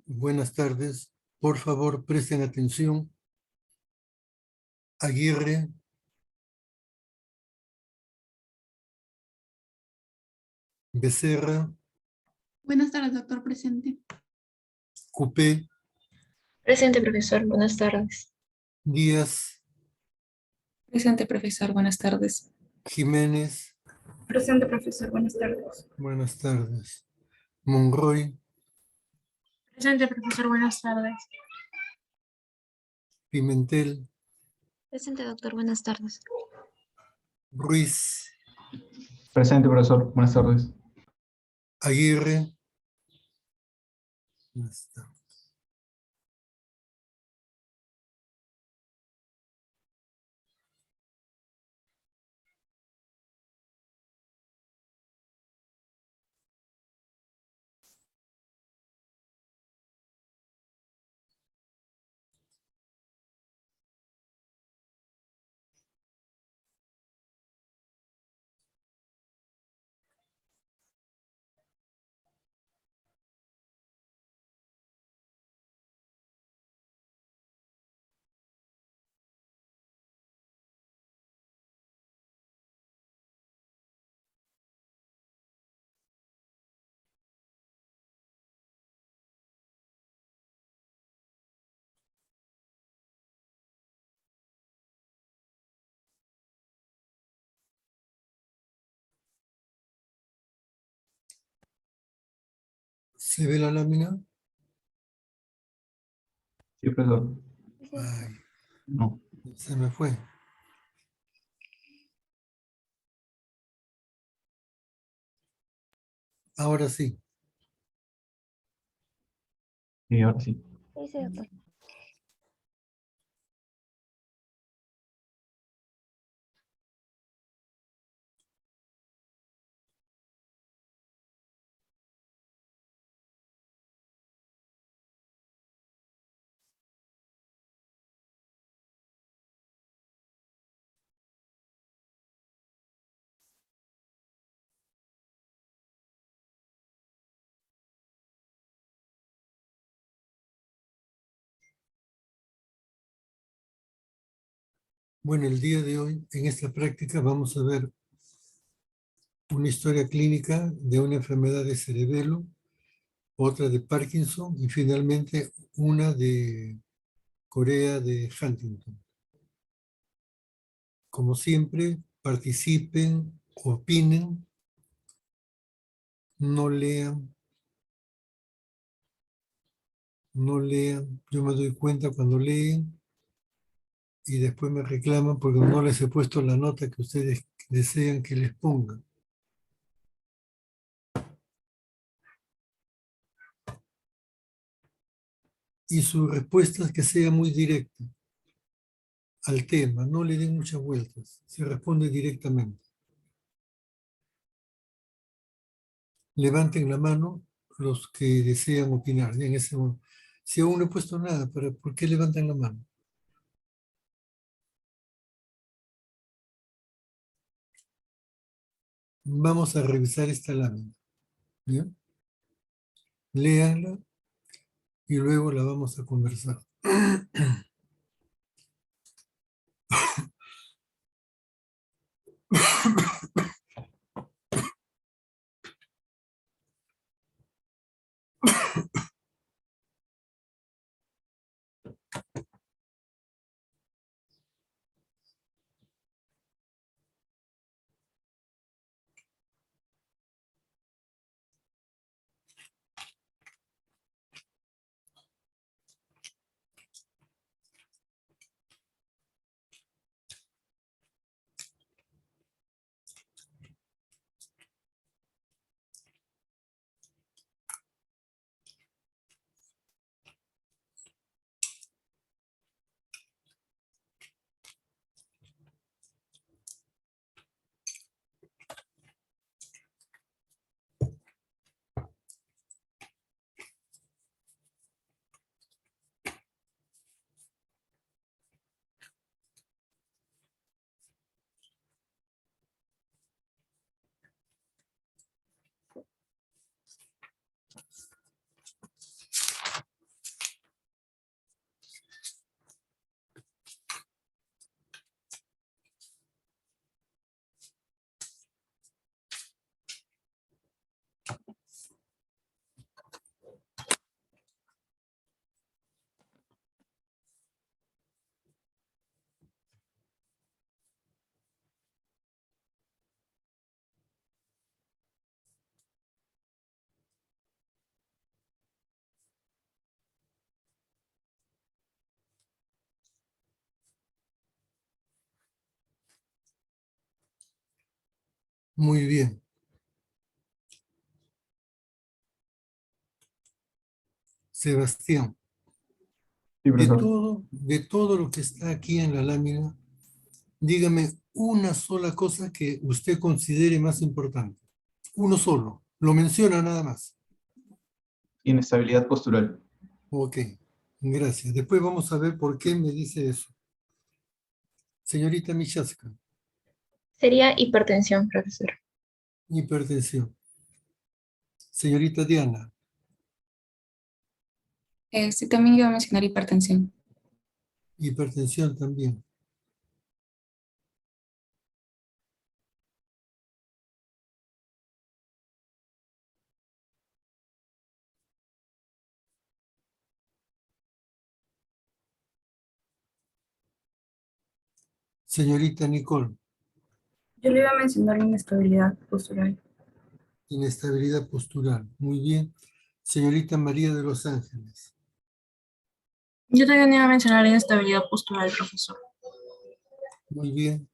Buenas tardes. Por favor, presten atención. Aguirre, Becerra, Buenas tardes, doctor presente. Cupé, Presente, profesor. Buenas tardes. Díaz, Presente, profesor. Buenas tardes. Jiménez, Presente, profesor. Buenas tardes. buenas tardes. Monroy, Presente, profesor. Buenas tardes. Pimentel, Presente, doctor. Buenas tardes. Ruiz, Presente, profesor. Buenas tardes. Aguirre. Buenas tardes. ¿Se ve la lámina? Sí, profesor. Ay, No. se me fue. Ahora sí. Y ahora sí. Sí, doctor. Bueno, el día de hoy, en esta práctica, vamos a ver una historia clínica de una enfermedad de cerebelo, otra de Parkinson y finalmente una de Corea de Huntington. Como siempre, participen, opinen, no lean, no lean. Yo me doy cuenta cuando leen y después me reclaman porque no les he puesto la nota que ustedes desean que les ponga. Y su respuesta es que sea muy directa al tema, no le den muchas vueltas, se responde directamente. Levanten la mano los que desean opinar en ese momento. Si aún no he puesto nada, ¿por qué levantan la mano? Vamos a revisar esta lámina. ¿Ya? Léanla y luego la vamos a conversar. Muy bien. Sebastián, Sí, profesor. de todo lo que está aquí en la lámina, dígame una sola cosa que usted considere más importante. Uno solo. Lo menciona nada más. Inestabilidad postural. Ok, gracias. Después vamos a ver por qué me dice eso. Señorita Michaska, Sería hipertensión, profesor. hipertensión. Señorita Diana, Sí, también iba a mencionar hipertensión. hipertensión también. Señorita Nicole, Yo le iba a mencionar la inestabilidad postural. inestabilidad postural. Muy bien. Señorita María de los Ángeles, Yo también iba a mencionar la inestabilidad postural, profesor. muy bien.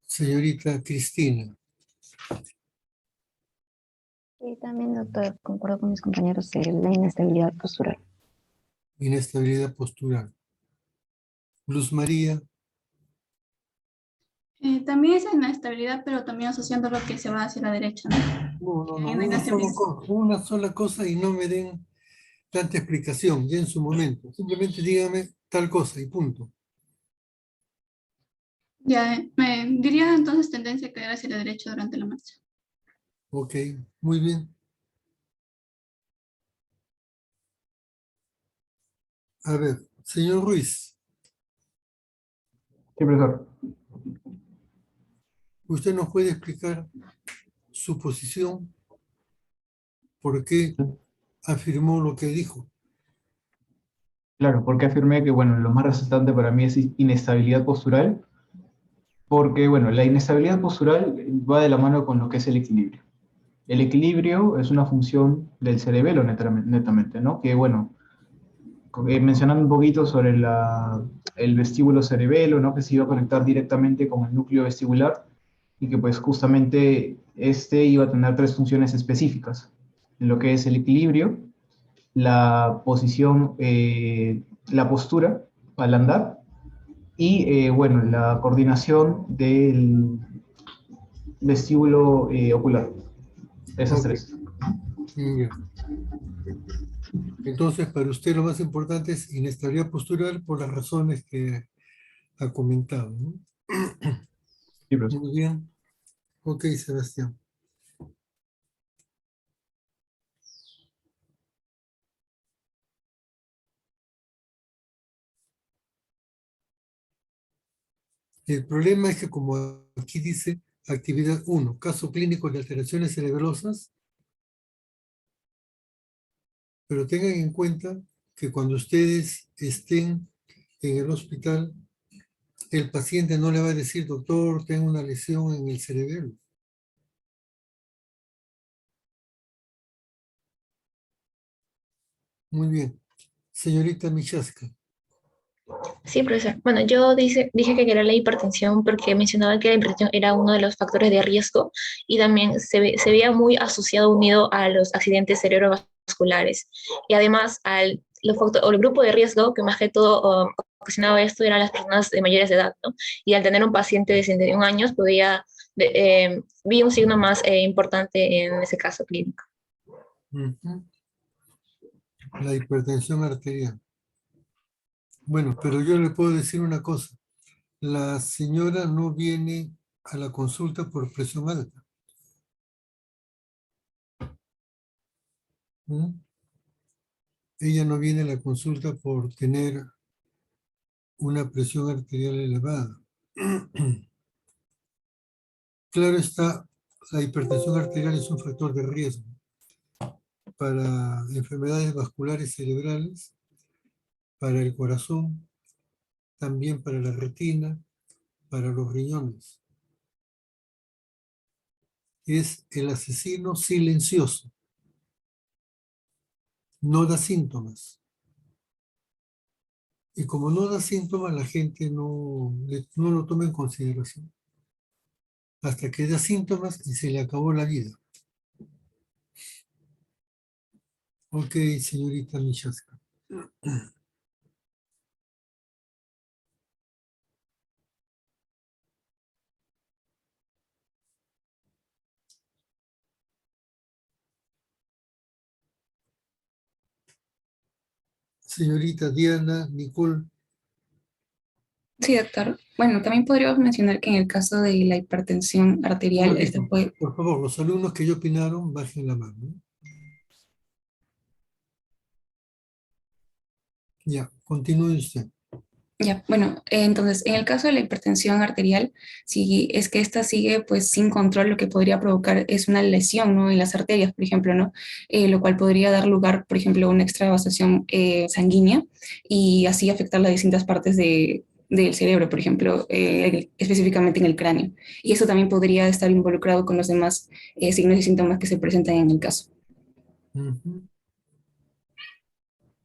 Señorita Cristina, Sí, también, doctor, concuerdo con mis compañeros en la inestabilidad postural. inestabilidad postural. Luz María, También es inestabilidad, pero también asociando lo que se va hacia la derecha, ¿no? no, En la inestabilidad. una sola cosa y no me den tanta explicación, ya en su momento. Simplemente dígame tal cosa y punto. Ya, me diría entonces tendencia a caer hacia la derecha durante la marcha. Ok, muy bien. A ver, señor Ruiz, Sí, profesor. ¿usted nos puede explicar su posición? ¿Por qué afirmó lo que dijo? Claro, porque afirmé que, bueno, lo más resaltante para mí es inestabilidad postural, porque, bueno, la inestabilidad postural va de la mano con lo que es el equilibrio. El equilibrio es una función del cerebelo netamente, ¿no? Que, bueno, mencionando un poquito sobre el vestíbulo cerebelo, ¿no? Que se iba a conectar directamente con el núcleo vestibular y que pues justamente este iba a tener tres funciones específicas, en lo que es el equilibrio, la posición, la postura al andar y, bueno, la coordinación del vestíbulo ocular. Esas Ok, tres. ya. Entonces, para usted lo más importante es inestabilidad postural por las razones que ha comentado, ¿no? Sí, profesor. Muy bien. Ok, Sebastián. El problema es que como aquí dice actividad 1, caso clínico de alteraciones cerebrosas, pero tengan en cuenta que cuando ustedes estén en el hospital, el paciente no le va a decir, doctor, tengo una lesión en el cerebelo. Muy bien. Señorita Michaska, Sí, profesor. Bueno, dije que era la hipertensión porque mencionaba que la hipertensión era uno de los factores de riesgo y también se veía muy asociado, unido a los accidentes cerebrovasculares. Y además, el grupo de riesgo que más que todo ocasionaba esto eran las personas de mayores de edad, ¿no? Y al tener un paciente de 61 años, vi un signo más importante en ese caso clínico. ujú, la hipertensión arterial. Bueno, pero yo le puedo decir una cosa. La señora no viene a la consulta por presión alta. ¿Mm? Ella no viene a la consulta por tener una presión arterial elevada. Claro está, la hipertensión arterial es un factor de riesgo para enfermedades vasculares cerebrales, para el corazón, también para la retina, para los riñones. es el asesino silencioso. No da síntomas. Y como no da síntomas, la gente no lo toma en consideración. Hasta que da síntomas y se le acabó la vida. Ok, señorita Michaska. Señorita Diana Nicole. Sí, doctor. Bueno, también podríamos mencionar que en el caso de la hipertensión Un arterial, momentito. esto puede... Por favor, los alumnos que ya opinaron, bajen la mano. Ya, continúe usted. Ya, bueno, entonces, en el caso de la hipertensión arterial, si es que esta sigue pues sin control, lo que podría provocar es una lesión, ¿no? En las arterias, por ejemplo, ¿no? Lo cual podría dar lugar, por ejemplo, a una extravasación sanguínea y así afectar las distintas partes del cerebro, por ejemplo, específicamente en el cráneo. Y eso también podría estar involucrado con los demás signos y síntomas que se presentan en el caso. Ujú.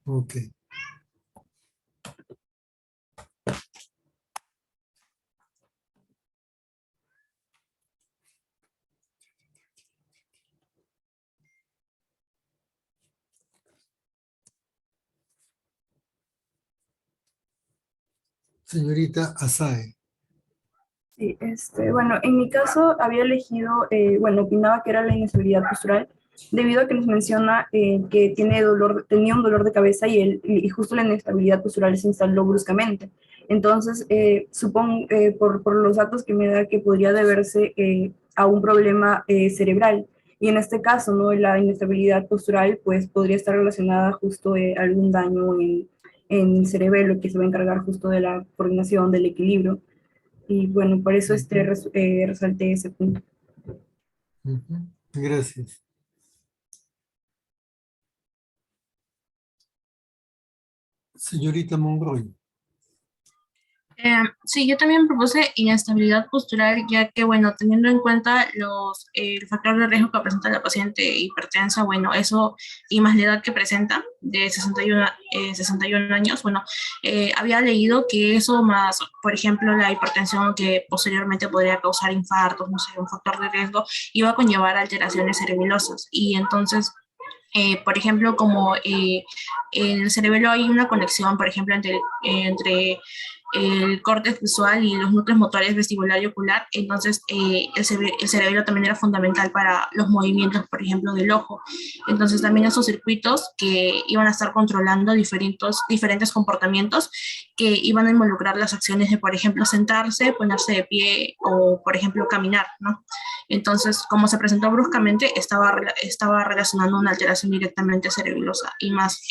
Ok. Señorita Asae. Sí, bueno, en mi caso había elegido, bueno, opinaba que era la inestabilidad postural, debido a que nos menciona que tenía un dolor de cabeza y justo la inestabilidad postural se instaló bruscamente. Entonces, supongo, por los datos que me da, que podría deberse a un problema cerebral. Y en este caso, ¿no? La inestabilidad postural, pues podría estar relacionada justo a algún daño en el cerebelo que se va a encargar justo de la coordinación, del equilibrio. Y bueno, por eso resalté ese punto. Ujú. Gracias. Señorita Monroy. Sí, yo también propuse inestabilidad postural, ya que, bueno, teniendo en cuenta el factor de riesgo que presenta la paciente hipertensa, bueno, eso y más la edad que presenta, de 61 años, bueno, había leído que eso más, por ejemplo, la hipertensión que posteriormente podría causar infartos, no sé, un factor de riesgo, iba a conllevar alteraciones cerebelosas. Y entonces, por ejemplo, como en el cerebelo hay una conexión, por ejemplo, entre el córtex visual y los núcleos motores vestibular y ocular, entonces el cerebelo también era fundamental para los movimientos, por ejemplo, del ojo. Entonces también esos circuitos que iban a estar controlando diferentes comportamientos que iban a involucrar las acciones de, por ejemplo, sentarse, ponerse de pie o, por ejemplo, caminar, ¿no? Entonces, como se presentó bruscamente, estaba relacionando una alteración directamente cerebelosa y más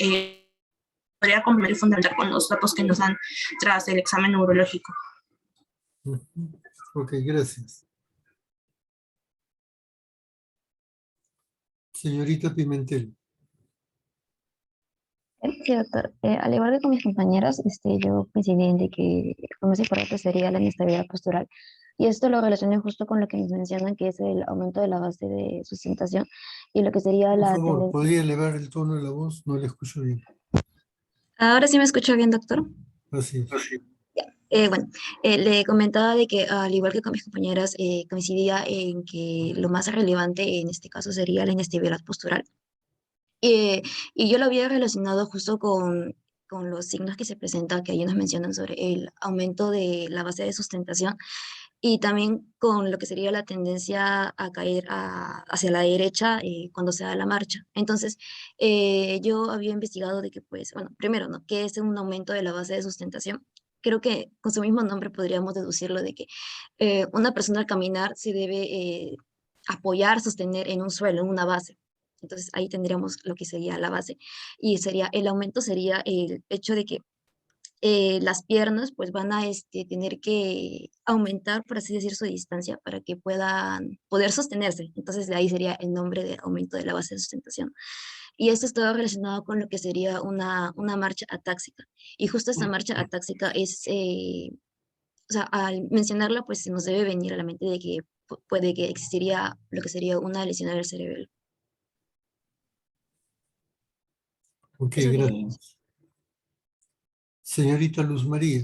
podría complementar y fundamentar con los datos que nos dan tras el examen neurológico. Ujú. Ok, gracias. Señorita Pimentel. Sí, doctor. Al igual que con mis compañeras, yo coincidí en de que lo más importante sería la inestabilidad postural. Y esto lo relacioné justo con lo que nos mencionan, que es el aumento de la base de sustentación y lo que sería Por la favor, tendencia. ¿podría elevar el tono de la voz? No le escucho bien. Ahora sí me escucha bien, doctor. Así es. Bueno, le comentaba de que al igual que con mis compañeras, coincidía en que lo más relevante en este caso sería la inestabilidad postural. Eh, y yo lo había relacionado justo con los signos que se presentan, que ahí nos mencionan sobre el aumento de la base de sustentación y también con lo que sería la tendencia a caer hacia la derecha cuando se da la marcha. Entonces, yo había investigado de que, pues, bueno, primero, ¿no? ¿Qué es un aumento de la base de sustentación? Creo que con su mismo nombre podríamos deducirlo de que una persona al caminar se debe apoyar, sostener en un suelo, en una base. Entonces ahí tendríamos lo que sería la base. Y sería, el aumento sería el hecho de que las piernas pues van a tener que aumentar, por así decir, su distancia para que puedan poder sostenerse. Entonces de ahí sería el nombre de aumento de la base de sustentación. Y esto está relacionado con lo que sería una marcha atáxica. Y justo esta marcha atáxica es, o sea, al mencionarla pues se nos debe venir a la mente de que puede que existiría lo que sería una lesión del cerebelo. Ok, Eso quería gracias. Señorita Luz María.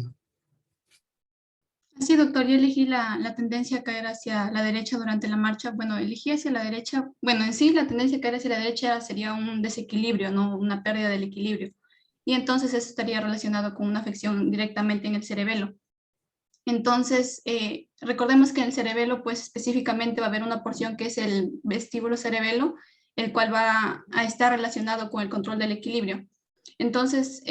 Sí, doctor, yo elegí la tendencia a caer hacia la derecha durante la marcha. Bueno, elegí hacia la derecha. Bueno, en sí la tendencia a caer hacia la derecha sería un desequilibrio, ¿no? Una pérdida del equilibrio. Y entonces eso estaría relacionado con una afección directamente en el cerebelo. Entonces, recordemos que en el cerebelo, pues específicamente va a haber una porción que es el vestíbulo cerebelo, el cual va a estar relacionado con el control del equilibrio. Entonces,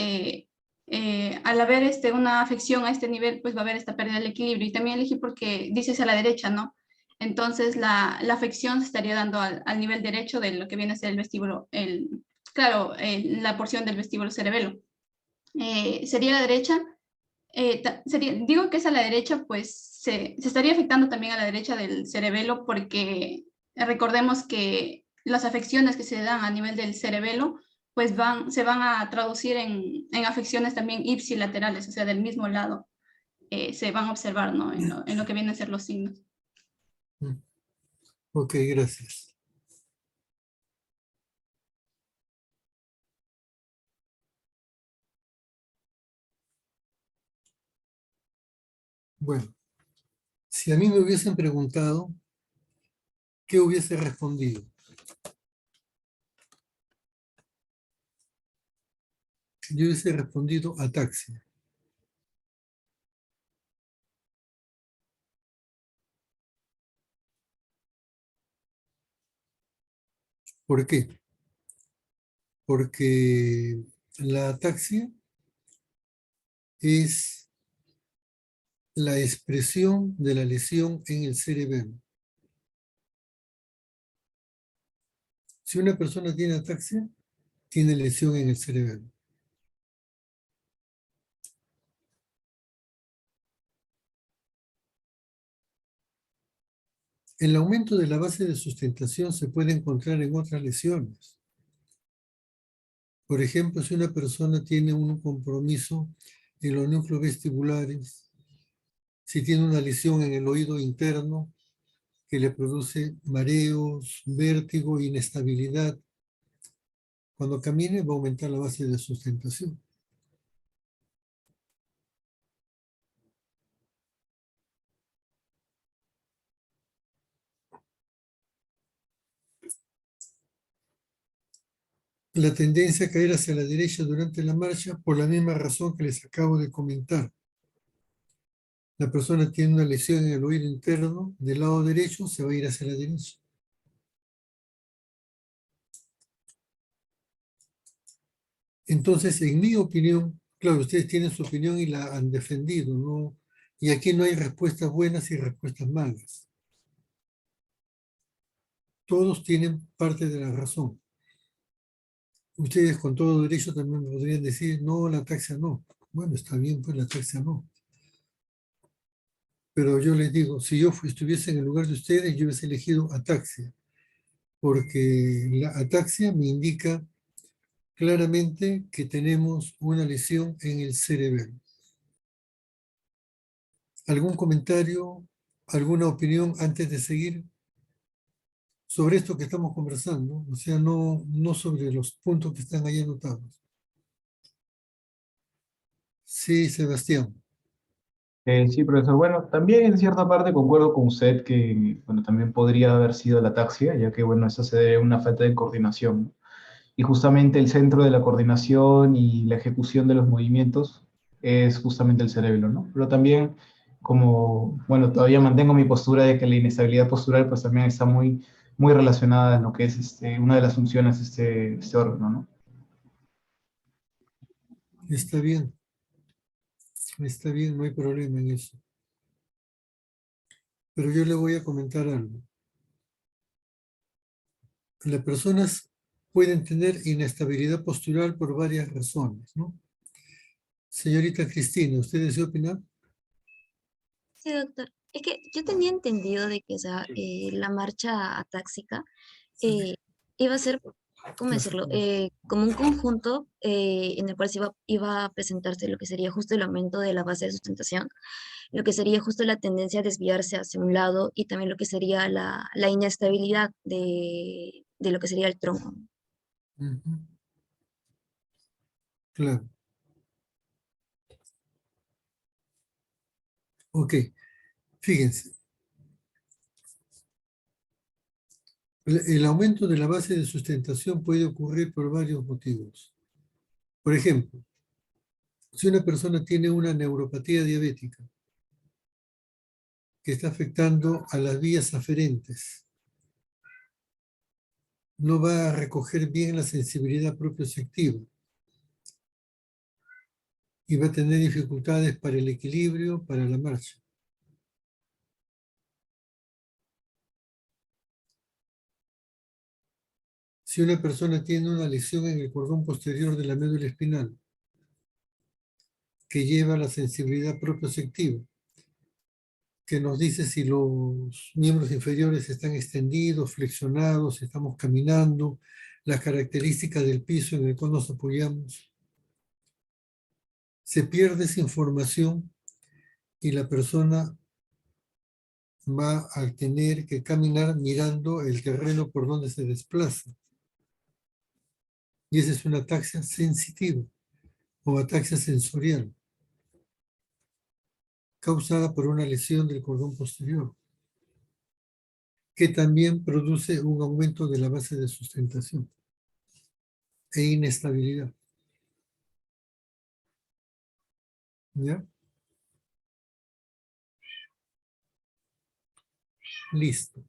al haber una afección a este nivel, pues va a haber esta pérdida del equilibrio. Y también elegí porque dices a la derecha, ¿no? Entonces, la afección se estaría dando al nivel derecho de lo que viene a ser el vestíbulo, claro, la porción del vestíbulo cerebelo. Sería la derecha. Digo que es a la derecha, pues se estaría afectando también a la derecha del cerebelo porque recordemos que las afecciones que se dan a nivel del cerebelo pues se van a traducir en afecciones también ipsilaterales, o sea, del mismo lado, se van a observar, ¿no? En lo que vienen a ser los signos. Ok, gracias. Bueno, si a mí me hubiesen preguntado, ¿qué hubiese respondido? Yo hubiese respondido ataxia. ¿Por qué? Porque la ataxia es la expresión de la lesión en el cerebelo. Si una persona tiene ataxia, tiene lesión en el cerebelo. El aumento de la base de sustentación se puede encontrar en otras lesiones. Por ejemplo, si una persona tiene un compromiso en los núcleos vestibulares, si tiene una lesión en el oído interno que le produce mareos, vértigo, inestabilidad, cuando camine va a aumentar la base de sustentación. La tendencia a caer hacia la derecha durante la marcha por la misma razón que les acabo de comentar. La persona tiene una lesión en el oído interno del lado derecho, se va a ir hacia la derecha. Entonces, en mi opinión, claro, ustedes tienen su opinión y la han defendido, ¿no? Y aquí no hay respuestas buenas y respuestas malas. Todos tienen parte de la razón. Ustedes con todo derecho también podrían decir, no, la ataxia no. Bueno, está bien, pues la ataxia no. Pero yo les digo, si yo estuviese en el lugar de ustedes, yo hubiese elegido ataxia, porque la ataxia me indica claramente que tenemos una lesión en el cerebelo. ¿Algún comentario, alguna opinión antes de seguir sobre esto que estamos conversando? O sea, no sobre los puntos que están ahí anotados. Sí, Sebastián. Sí, profesor. Bueno, también en cierta parte concuerdo con usted que, bueno, también podría haber sido la ataxia, ya que, bueno, eso se debe a una falta de coordinación, ¿no? Y justamente el centro de la coordinación y la ejecución de los movimientos es justamente el cerebro, ¿no? Pero también, como, bueno, todavía mantengo mi postura de que la inestabilidad postural, pues también está muy, muy relacionada en lo que es una de las funciones de este órgano, ¿no? Está bien, no hay problema en eso. Pero yo le voy a comentar algo. Las personas pueden tener inestabilidad postural por varias razones, ¿no? Señorita Cristina, ¿usted desea opinar? Sí, doctor. Es que yo tenía entendido de que, o sea, la marcha atáxica iba a ser ¿cómo decirlo? Como un conjunto en el cual iba a presentarse lo que sería justo el aumento de la base de sustentación, lo que sería justo la tendencia a desviarse hacia un lado y también lo que sería la inestabilidad de lo que sería el tronco. Ujú. Claro. Ok, fíjense. El aumento de la base de sustentación puede ocurrir por varios motivos. Por ejemplo, si una persona tiene una neuropatía diabética que está afectando a las vías aferentes, no va a recoger bien la sensibilidad propioceptiva y va a tener dificultades para el equilibrio, para la marcha. Si una persona tiene una lesión en el cordón posterior de la médula espinal que lleva a la sensibilidad propioceptiva, que nos dice si los miembros inferiores están extendidos, flexionados, si estamos caminando, las características del piso en el cual nos apoyamos. Se pierde esa información y la persona va a tener que caminar mirando el terreno por donde se desplaza. Y esa es una ataxia sensitiva o ataxia sensorial, causada por una lesión del cordón posterior, que también produce un aumento de la base de sustentación e inestabilidad. ¿Ya? Listo.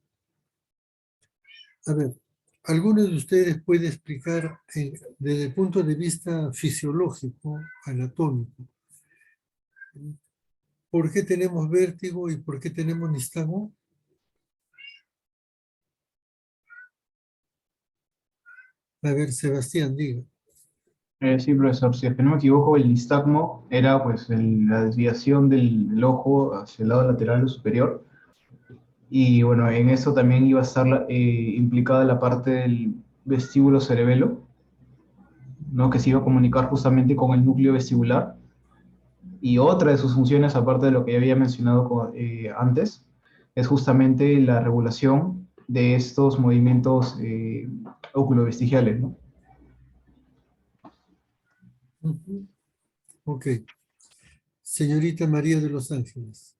A ver, ¿alguno de ustedes puede explicar desde el punto de vista fisiológico, anatómico, por qué tenemos vértigo y por qué tenemos nistagmo? A ver, Sebastián, diga. Sí, profesor, si es que no me equivoco, el nistagmo era pues la desviación del ojo hacia el lado lateral o superior. Y bueno, en eso también iba a estar implicada la parte del vestíbulo cerebelo, ¿no? Que se iba a comunicar justamente con el núcleo vestibular. Y otra de sus funciones, aparte de lo que ya había mencionado antes, es justamente la regulación de estos movimientos oculovestigiales, ¿no? Ujú. Ok. Señorita María de los Ángeles.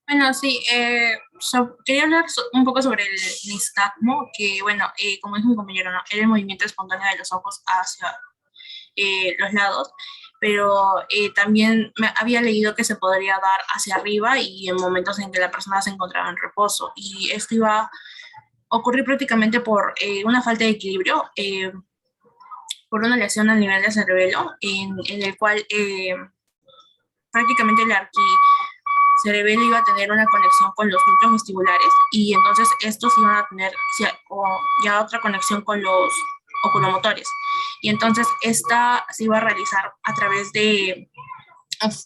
Bueno, sí, quería hablar un poco sobre el nistagmo, que bueno, como dijo mi compañero, ¿no? Era el movimiento espontáneo de los ojos hacia los lados, pero también me había leído que se podría dar hacia arriba y en momentos en que la persona se encontraba en reposo, y esto iba a ocurrir prácticamente por una falta de equilibrio, por una lesión al nivel del cerebelo, en el cual prácticamente el cerebelo iba a tener una conexión con los núcleos vestibulares y entonces estos iban a tener ya otra conexión con los oculomotores. Y entonces esta se iba a realizar a través de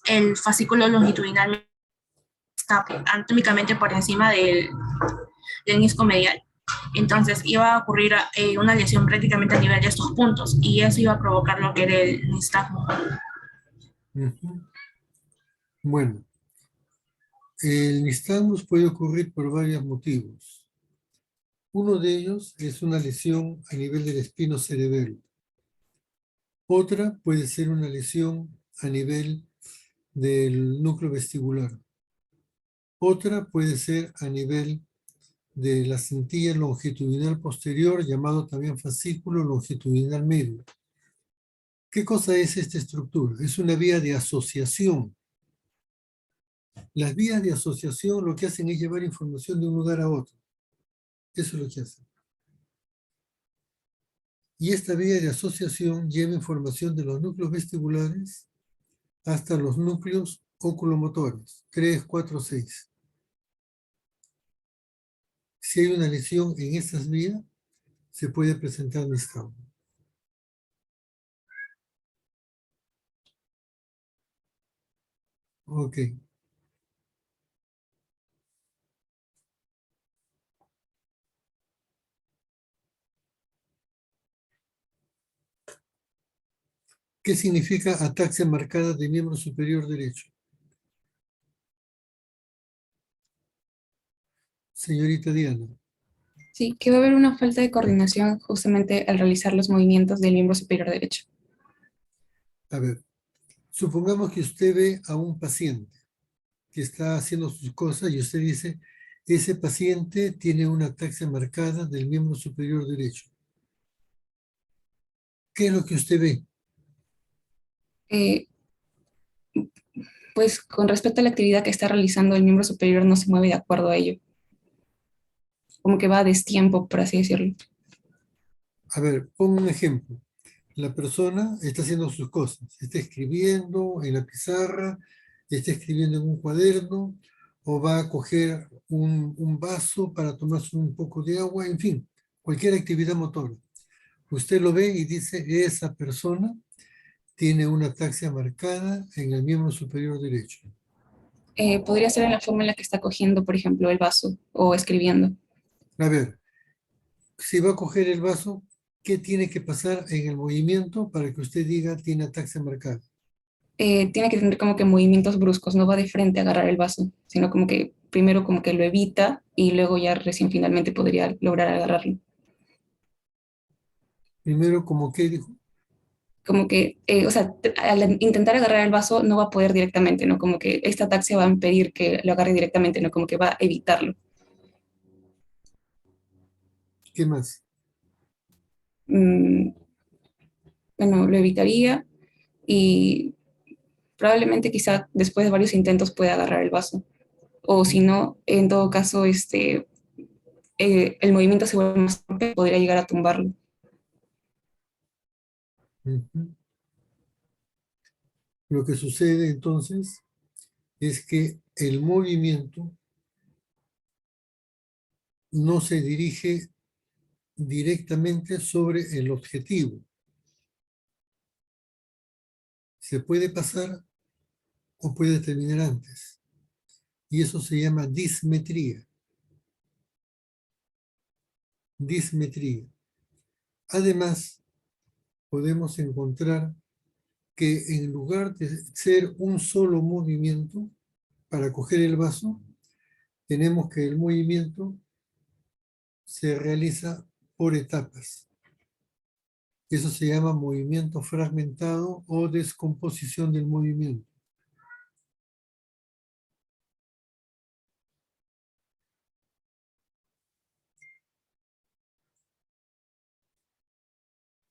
el fascículo longitudinal, está anatómicamente por encima del menisco medial. Entonces iba a ocurrir una lesión prácticamente a nivel de estos puntos y eso iba a provocar lo que era el nistagmo. Ujú. Bueno, el nistagmus puede ocurrir por varios motivos. Uno de ellos es una lesión a nivel del espino cerebelo. Otra puede ser una lesión a nivel del núcleo vestibular. Otra puede ser a nivel de la cintilla longitudinal posterior, llamado también fascículo longitudinal medio. ¿Qué cosa es esta estructura? Es una vía de asociación. Las vías de asociación lo que hacen es llevar información de un lugar a otro. Eso es lo que hacen. Y esta vía de asociación lleva información de los núcleos vestibulares hasta los núcleos oculomotores, 3, 4, 6. Si hay una lesión en estas vías, se puede presentar nistagmo. Ok. ¿Qué significa ataxia marcada de miembro superior derecho? Señorita Diana. Sí, que va a haber una falta de coordinación justamente al realizar los movimientos del miembro superior derecho. A ver, supongamos que usted ve a un paciente que está haciendo sus cosas y usted dice, ese paciente tiene una ataxia marcada del miembro superior derecho. ¿Qué es lo que usted ve? Eh, pues con respecto a la actividad que está realizando, el miembro superior no se mueve de acuerdo a ello. Como que va a destiempo, por así decirlo. A ver, pongo un ejemplo. La persona está haciendo sus cosas, está escribiendo en la pizarra, está escribiendo en un cuaderno, o va a coger un vaso para tomarse un poco de agua, en fin, cualquier actividad motora. Usted lo ve y dice, esa persona tiene una ataxia marcada en el miembro superior derecho. Podría ser en la forma en la que está cogiendo, por ejemplo, el vaso o escribiendo. A ver, si va a coger el vaso, ¿qué tiene que pasar en el movimiento para que usted diga tiene ataxia marcada? Tiene que tener como que movimientos bruscos, no va de frente a agarrar el vaso, sino como que primero como que lo evita y luego ya recién finalmente podría lograr agarrarlo. Primero, como que dijo, Como que, o sea, al intentar agarrar el vaso no va a poder directamente, ¿no? Como que esta ataxia va a impedir que lo agarre directamente, ¿no? Como que va a evitarlo. ¿qué más? Mm, bueno, lo evitaría y probablemente quizá después de varios intentos pueda agarrar el vaso. O si no, en todo caso, el movimiento se vuelve más fuerte, podría llegar a tumbarlo. Ujú. Lo que sucede entonces es que el movimiento no se dirige directamente sobre el objetivo. Se puede pasar o puede terminar antes. Y eso se llama dismetría. Dismetría. Además, podemos encontrar que en lugar de ser un solo movimiento para coger el vaso, tenemos que el movimiento se realiza por etapas. Eso se llama movimiento fragmentado o descomposición del movimiento.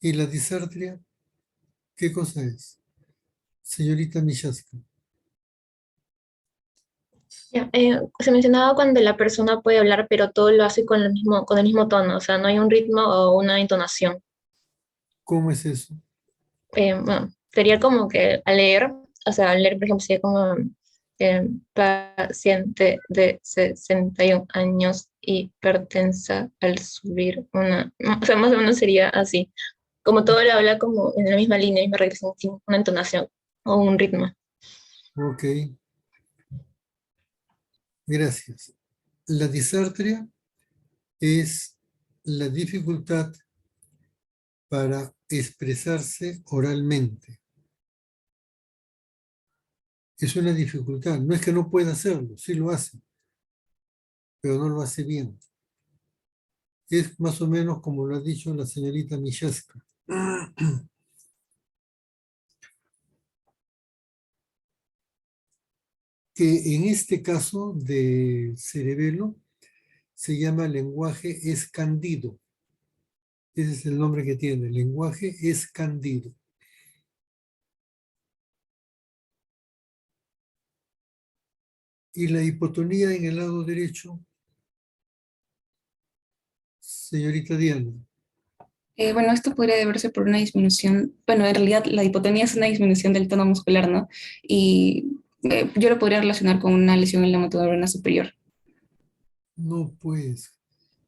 ¿Y la disartria? ¿Qué cosa es? Señorita Michaska. Ya, se mencionaba cuando la persona puede hablar, pero todo lo hace con el mismo tono, o sea, no hay un ritmo o una entonación. ¿Cómo es eso? Bueno, sería como que al leer, o sea, al leer, por ejemplo, sería como paciente de 61 años hipertensa al subir una, no, o sea, más o menos sería así, como todo lo habla como en la misma línea, misma regresión, sin una entonación o un ritmo. Ok, gracias. La disartria es la dificultad para expresarse oralmente. Es una dificultad. No es que no pueda hacerlo, sí lo hace, pero no lo hace bien. Es más o menos como lo ha dicho la señorita Michaska. Que en este caso de cerebelo se llama lenguaje escandido. Ese es el nombre que tiene, lenguaje escandido. Y la hipotonía en el lado derecho, señorita Diana. Bueno, esto podría deberse por una disminución, bueno, en realidad la hipotonía es una disminución del tono muscular, ¿no? Y yo lo podría relacionar con una lesión en la motoneurona superior. No, pues,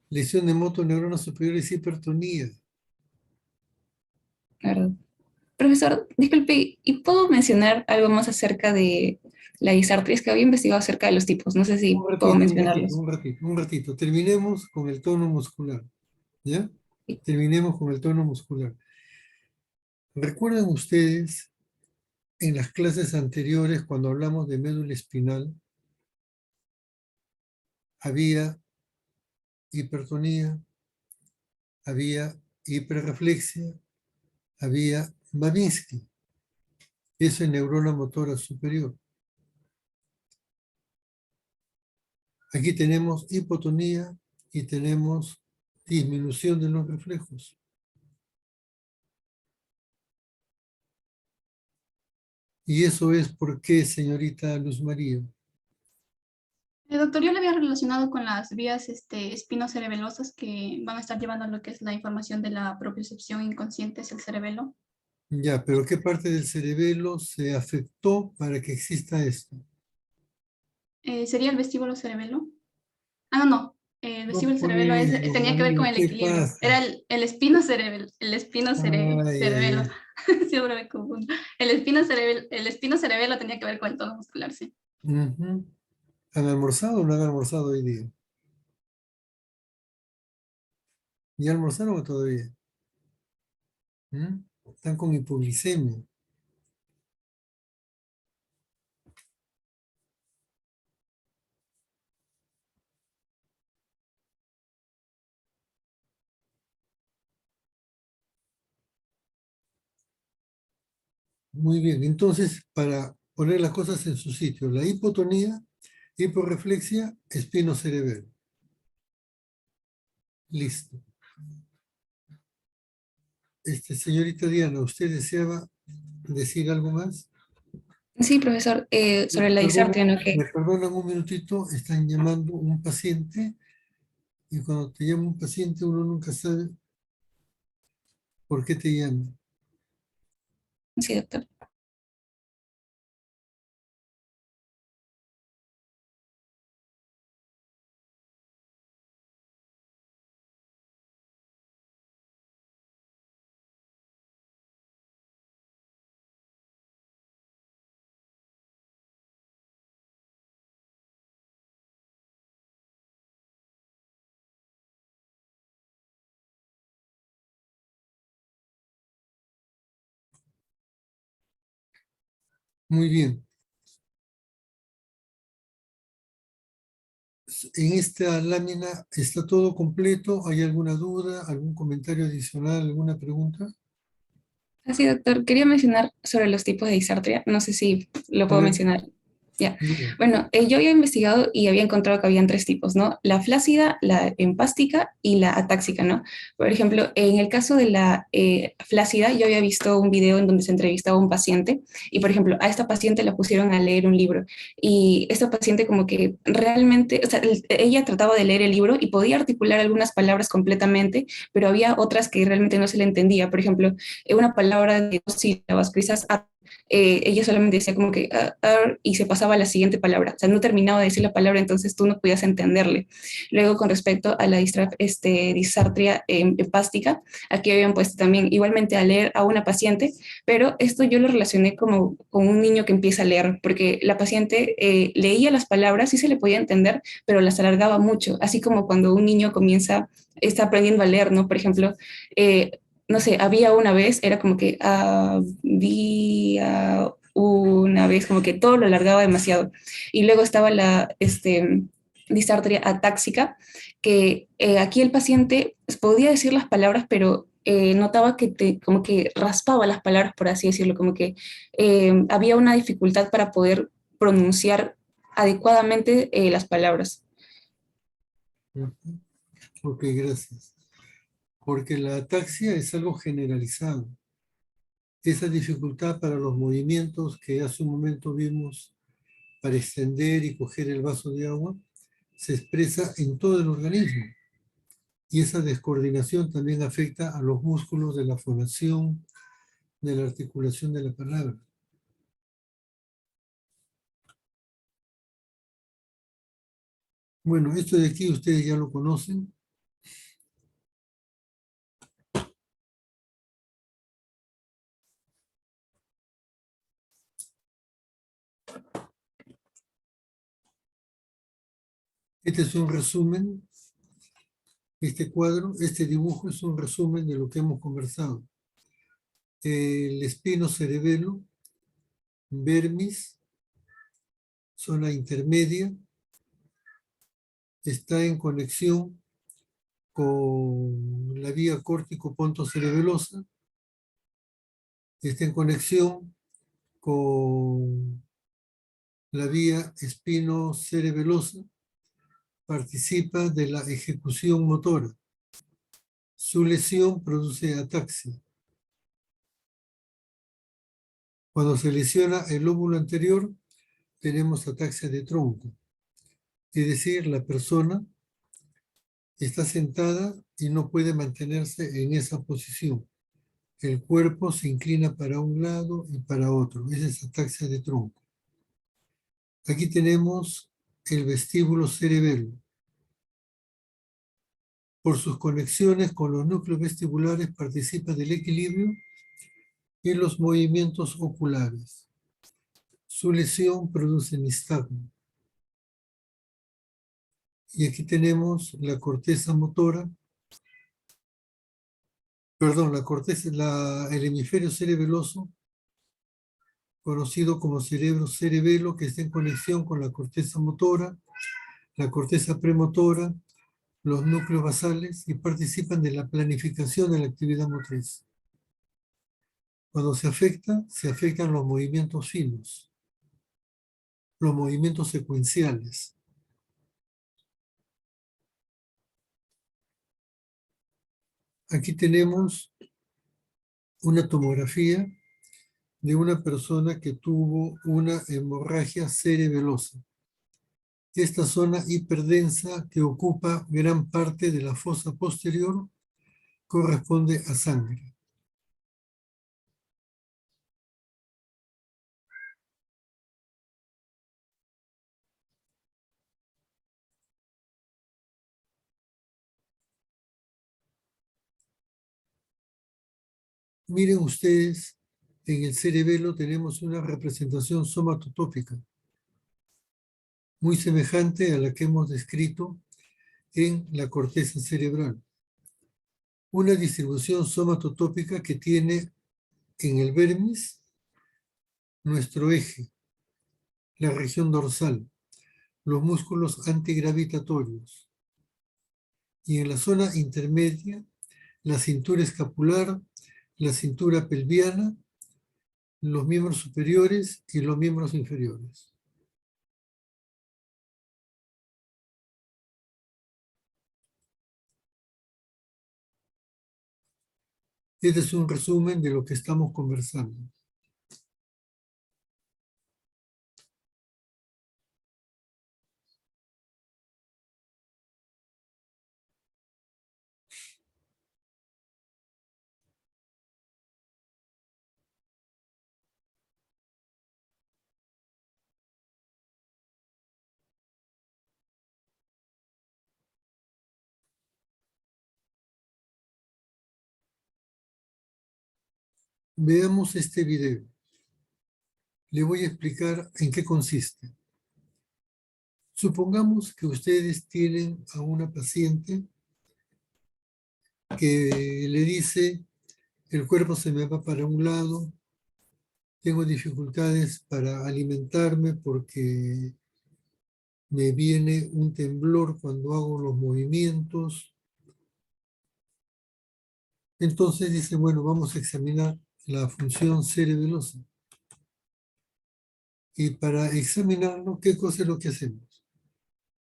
lesión de motoneurona superior es hipertonía. ¿Verdad? Profesor, disculpe, ¿y puedo mencionar algo más acerca de la disartria? Es que había investigado acerca de los tipos, no sé si Un puedo ratito, un ratito, mencionarlos. un ratito, un ratito. Terminemos con el tono muscular, ¿ya? Terminemos con el tono muscular. ¿Recuerdan ustedes en las clases anteriores cuando hablamos de médula espinal? Había hipertonía, había hiperreflexia, había Babinski. Eso en neurona motora superior. Aquí tenemos hipotonía y tenemos disminución de los reflejos. ¿Y eso es por qué, señorita Luz María? Doctor, yo le había relacionado con las vías espinocerebelosas que van a estar llevando a lo que es la información de la propiocepción inconsciente hacia el cerebelo. Ya, pero ¿qué parte del cerebelo se afectó para que exista esto? ¿Sería el vestíbulo cerebelo? Ah, no. El No, vestíbulo cerebelo pues, tenía que ver con el ¿qué equilibrio. pasa? Era el espino cerebelo. El espino Ay, ay, cerebelo. ay. Siempre me confundo. El espino cerebelo tenía que ver con el tono muscular, sí. Ujú. ¿Han almorzado o no han almorzado hoy día? ¿Ya almorzaron o todavía? ¿Mm? Están con hipoglicemia. Muy bien, entonces, para poner las cosas en su sitio, la hipotonía, hiporreflexia, espinocerebelo. Listo. Señorita Diana, ¿usted deseaba decir algo más? Sí, profesor, sobre la disartria, ¿no? Me perdonan un minutito, están llamando un paciente y cuando te llama un paciente uno nunca sabe por qué te llama. Sí, doctor. Muy bien. En esta lámina está todo completo. ¿Hay alguna duda, algún comentario adicional, alguna pregunta? Así, doctor, quería mencionar sobre los tipos de disartria. No sé si lo A puedo ver, mencionar. Ya. diga. Bueno, yo había investigado y había encontrado que habían tres tipos, ¿no? La flácida, la empástica y la atáxica, ¿no? Por ejemplo, en el caso de la flácida, yo había visto un video en donde se entrevistaba a un paciente y, por ejemplo, a esta paciente la pusieron a leer un libro y esta paciente como que realmente, o sea, ella trataba de leer el libro y podía articular algunas palabras completamente, pero había otras que realmente no se le entendía. Por ejemplo, una palabra de dos sílabas, quizás ella solamente decía como que y se pasaba a la siguiente palabra, o sea, no terminaba de decir la palabra, entonces tú no podías entenderle. Luego, con respecto a la disartria empástica, aquí habían puesto también igualmente a leer a una paciente, pero esto yo lo relacioné como con un niño que empieza a leer, porque la paciente leía las palabras, sí se le podía entender, pero las alargaba mucho, así como cuando un niño está aprendiendo a leer, ¿no? Por ejemplo, no sé, había una vez, era como que había una vez, como que todo lo alargaba demasiado. Y luego estaba la disartria atáxica, que aquí el paciente podía decir las palabras, pero notaba que como que raspaba las palabras, por así decirlo, como que había una dificultad para poder pronunciar adecuadamente las palabras. Ujú. Ok, gracias. Porque la ataxia es algo generalizado. Esa dificultad para los movimientos que hace un momento vimos para extender y coger el vaso de agua se expresa en todo el organismo. Y esa descoordinación también afecta a los músculos de la fonación, de la articulación de la palabra. Bueno, esto de aquí ustedes ya lo conocen. Este es un resumen, este cuadro, este dibujo es un resumen de lo que hemos conversado. el espino cerebelo, vermis, zona intermedia, está en conexión con la vía córtico-pontocerebelosa, está en conexión con la vía espino-cerebelosa, participa de la ejecución motora. Su lesión produce ataxia. Cuando se lesiona el lóbulo anterior, tenemos ataxia de tronco. Es decir, la persona está sentada y no puede mantenerse en esa posición. El cuerpo se inclina para un lado y para otro. Esa es ataxia de tronco. Aquí tenemos el vestíbulo cerebelo. Por sus conexiones con los núcleos vestibulares participa del equilibrio y los movimientos oculares. Su lesión produce nistagmo. Y aquí tenemos la corteza motora, perdón, el hemisferio cerebeloso, conocido como cerebro cerebelo, que está en conexión con la corteza motora, la corteza premotora, los núcleos basales y participan de la planificación de la actividad motriz. Cuando se afectan los movimientos finos, los movimientos secuenciales. Aquí tenemos una tomografía de una persona que tuvo una hemorragia cerebelosa. Esta zona hiperdensa que ocupa gran parte de la fosa posterior corresponde a sangre. Miren ustedes, en el cerebelo tenemos una representación somatotópica, muy semejante a la que hemos descrito en la corteza cerebral. Una distribución somatotópica que tiene en el vermis nuestro eje, la región dorsal, los músculos antigravitatorios. Y en la zona intermedia, la cintura escapular, la cintura pelviana, los miembros superiores y los miembros inferiores. Este es un resumen de lo que estamos conversando. Veamos este video. Le voy a explicar en qué consiste. Supongamos que ustedes tienen a una paciente que le dice, el cuerpo se me va para un lado, tengo dificultades para alimentarme porque me viene un temblor cuando hago los movimientos. Entonces dice, bueno, vamos a examinar la función cerebelosa. Y para examinarlo, ¿qué cosa es lo que hacemos?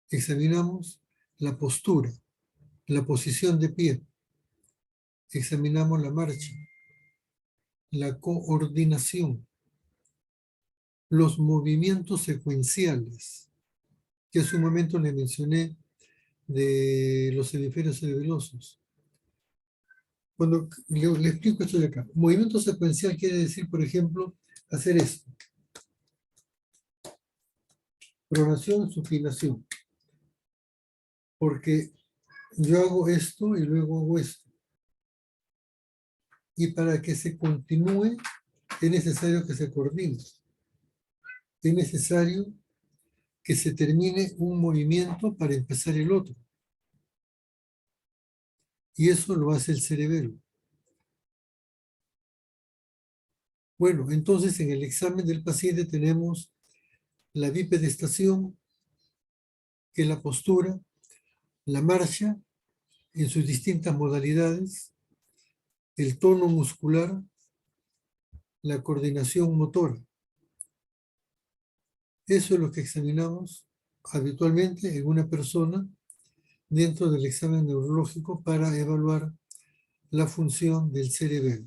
Examinamos la postura, la posición de pie. Examinamos la marcha, la coordinación, los movimientos secuenciales, que hace un momento le mencioné de los hemisferios cerebelosos. Cuando le explico esto de acá, movimiento secuencial quiere decir, por ejemplo, hacer esto. Pronación, supinación. Porque yo hago esto y luego hago esto. Y para que se continúe, es necesario que se coordine. Es necesario que se termine un movimiento para empezar el otro. Y eso lo hace el cerebelo. Bueno, entonces en el examen del paciente tenemos la bipedestación, que es la postura, la marcha en sus distintas modalidades, el tono muscular, la coordinación motora. Eso es lo que examinamos habitualmente en una persona dentro del examen neurológico para evaluar la función del cerebelo.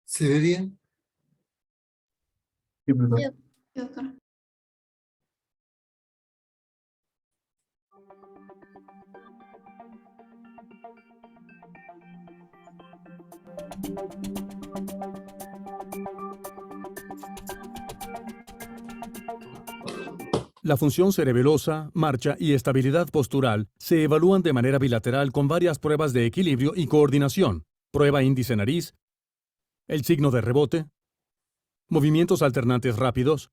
¿Se ve bien? Sí, profesor. Sí. Sí, doctor. La función cerebelosa, marcha y estabilidad postural se evalúan de manera bilateral con varias pruebas de equilibrio y coordinación, prueba índice-nariz, el signo de rebote, movimientos alternantes rápidos,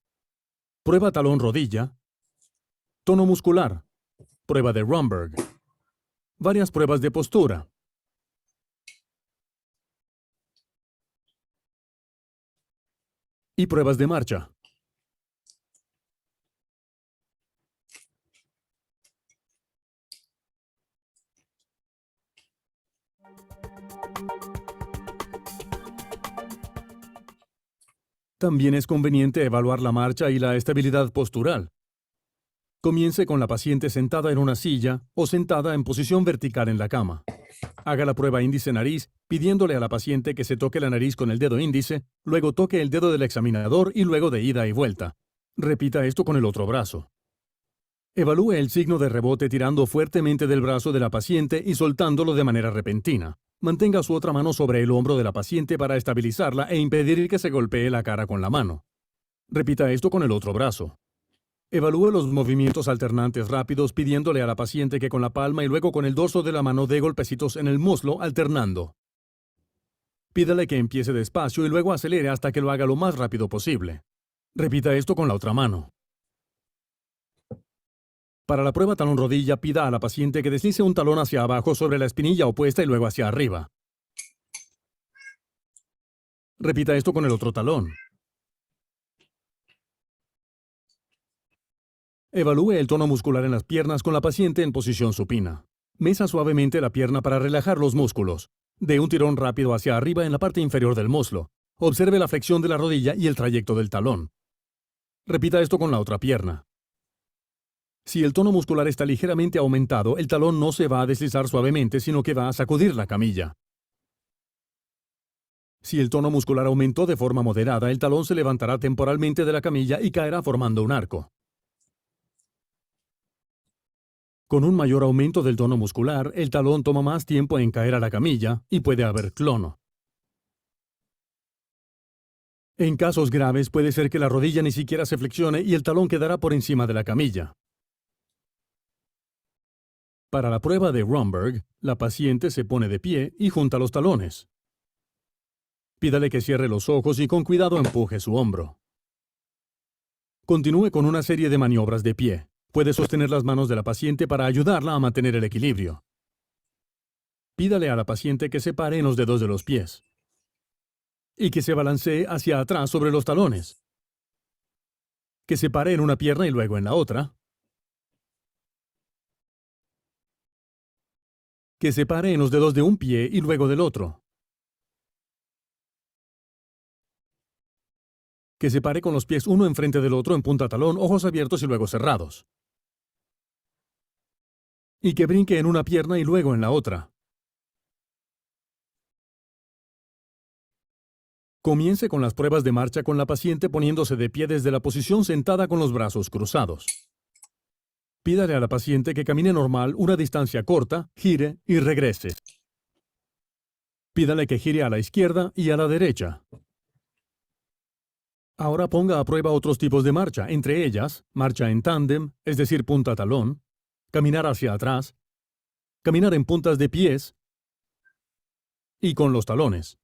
prueba talón-rodilla, tono muscular, prueba de Romberg, varias pruebas de postura. Y pruebas de marcha. También es conveniente evaluar la marcha y la estabilidad postural. Comience con la paciente sentada en una silla o sentada en posición vertical en la cama. Haga la prueba índice-nariz pidiéndole a la paciente que se toque la nariz con el dedo índice, luego toque el dedo del examinador y luego de ida y vuelta. Repita esto con el otro brazo. Evalúe el signo de rebote tirando fuertemente del brazo de la paciente y soltándolo de manera repentina. Mantenga su otra mano sobre el hombro de la paciente para estabilizarla e impedir que se golpee la cara con la mano. Repita esto con el otro brazo. Evalúe los movimientos alternantes rápidos pidiéndole a la paciente que con la palma y luego con el dorso de la mano dé golpecitos en el muslo alternando. Pídale que empiece despacio y luego acelere hasta que lo haga lo más rápido posible. Repita esto con la otra mano. Para la prueba talón-rodilla, pida a la paciente que deslice un talón hacia abajo sobre la espinilla opuesta y luego hacia arriba. Repita esto con el otro talón. Evalúe el tono muscular en las piernas con la paciente en posición supina. Mesa suavemente la pierna para relajar los músculos. Dé un tirón rápido hacia arriba en la parte inferior del muslo. Observe la flexión de la rodilla y el trayecto del talón. Repita esto con la otra pierna. Si el tono muscular está ligeramente aumentado, el talón no se va a deslizar suavemente, sino que va a sacudir la camilla. Si el tono muscular aumentó de forma moderada, el talón se levantará temporalmente de la camilla y caerá formando un arco. Con un mayor aumento del tono muscular, el talón toma más tiempo en caer a la camilla y puede haber clono. En casos graves puede ser que la rodilla ni siquiera se flexione y el talón quedará por encima de la camilla. Para la prueba de Romberg, la paciente se pone de pie y junta los talones. Pídale que cierre los ojos y con cuidado empuje su hombro. Continúe con una serie de maniobras de pie. Puede sostener las manos de la paciente para ayudarla a mantener el equilibrio. Pídale a la paciente que se pare en los dedos de los pies y que se balancee hacia atrás sobre los talones. Que se pare en una pierna y luego en la otra. Que se pare en los dedos de un pie y luego del otro. Que se pare con los pies uno enfrente del otro en punta talón, ojos abiertos y luego cerrados. y que brinque en una pierna y luego en la otra. Comience con las pruebas de marcha con la paciente poniéndose de pie desde la posición sentada con los brazos cruzados. Pídale a la paciente que camine normal una distancia corta, gire y regrese. Pídale que gire a la izquierda y a la derecha. Ahora ponga a prueba otros tipos de marcha, entre ellas, marcha en tándem, es decir, punta-talón, caminar hacia atrás, caminar en puntas de pies y con los talones.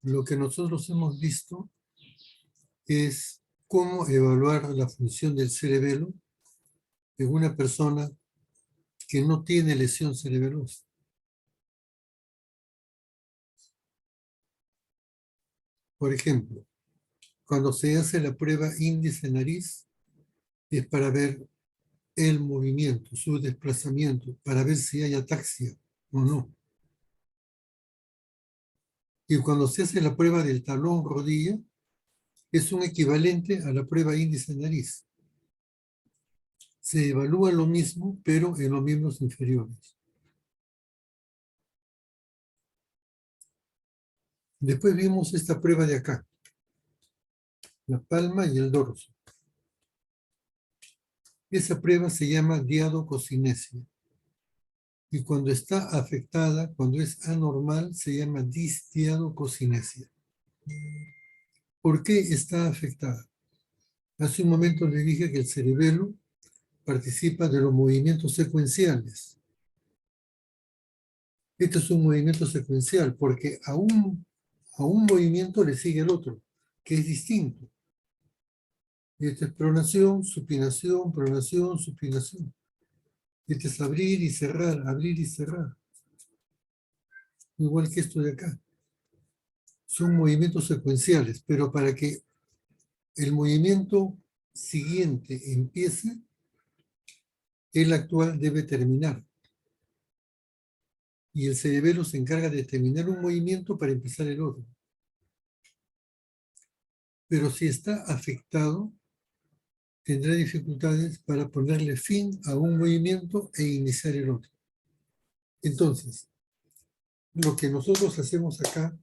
Lo que nosotros hemos visto es cómo evaluar la función del cerebelo en una persona que no tiene lesión cerebelosa. Por ejemplo, cuando se hace la prueba índice-nariz, es para ver el movimiento, su desplazamiento, para ver si hay ataxia o no. Y cuando se hace la prueba del talón-rodilla, es un equivalente a la prueba índice-nariz. Se evalúa lo mismo, pero en los miembros inferiores. Después vimos esta prueba de acá, la palma y el dorso. Esa prueba se llama diadococinesia. Y cuando está afectada, cuando es anormal, se llama disdiadococinesia. ¿Por qué está afectada? Hace un momento le dije que el cerebelo participa de los movimientos secuenciales. Este es un movimiento secuencial porque a un movimiento le sigue el otro, que es distinto. Este es pronación, supinación, pronación, supinación. Este es abrir y cerrar, abrir y cerrar. Igual que esto de acá. Son movimientos secuenciales, pero para que el movimiento siguiente empiece, el actual debe terminar. Y el cerebelo se encarga de terminar un movimiento para empezar el otro. Pero si está afectado, tendrá dificultades para ponerle fin a un movimiento e iniciar el otro. Entonces, lo que nosotros hacemos acá,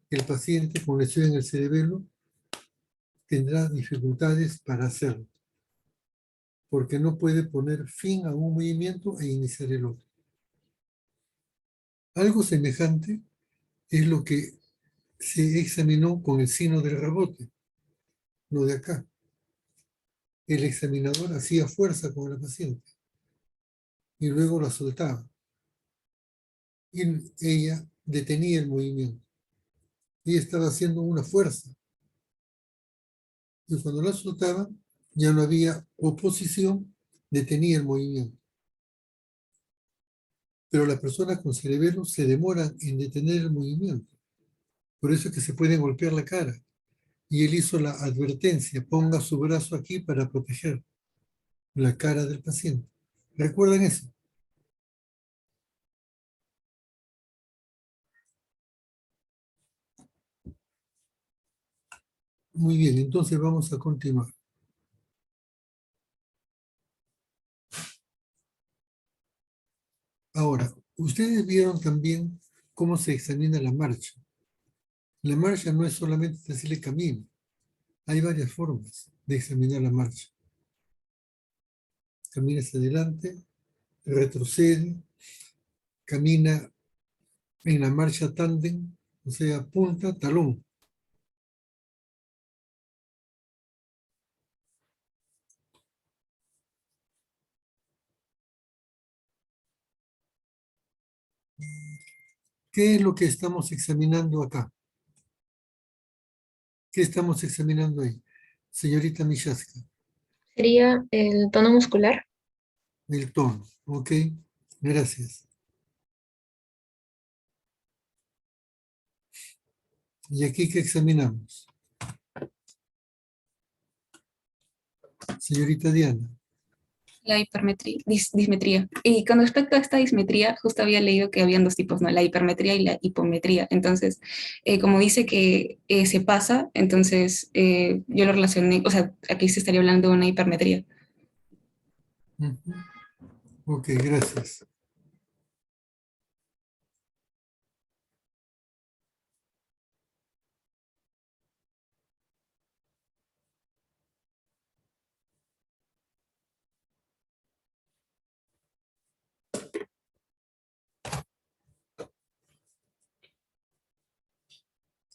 el paciente con lesión en el cerebelo tendrá dificultades para hacerlo, porque no puede poner fin a un movimiento e iniciar el otro. Algo semejante es lo que se examinó con el sino del rebote, lo de acá. El examinador hacía fuerza con la paciente y luego la soltaba. Y ella detenía el movimiento. Ella estaba haciendo una fuerza. Y cuando la soltaba, ya no había oposición, detenía el movimiento. Pero las personas con cerebelo se demoran en detener el movimiento. Por eso es que se puede golpear la cara. Y él hizo la advertencia, ponga su brazo aquí para proteger la cara del paciente. ¿Recuerdan eso? Muy bien, entonces vamos a continuar. Ahora, ustedes vieron también cómo se examina la marcha. La marcha no es solamente decirle camino. Hay varias formas de examinar la marcha. Camina hacia adelante, retrocede, camina en la marcha tándem, o sea, punta, talón. ¿Qué es lo que estamos examinando acá? ¿Qué estamos examinando ahí? Señorita Michaska, Sería el tono muscular. el tono. Ok, gracias. ¿Y aquí qué examinamos? Señorita Diana. La hipermetría, dismetría. Y con respecto a esta dismetría, justo había leído que habían dos tipos, ¿no? La hipermetría y la hipometría. Entonces, como dice que se pasa, entonces yo lo relacioné, o sea, aquí se estaría hablando de una hipermetría. Ujú. Ok, gracias.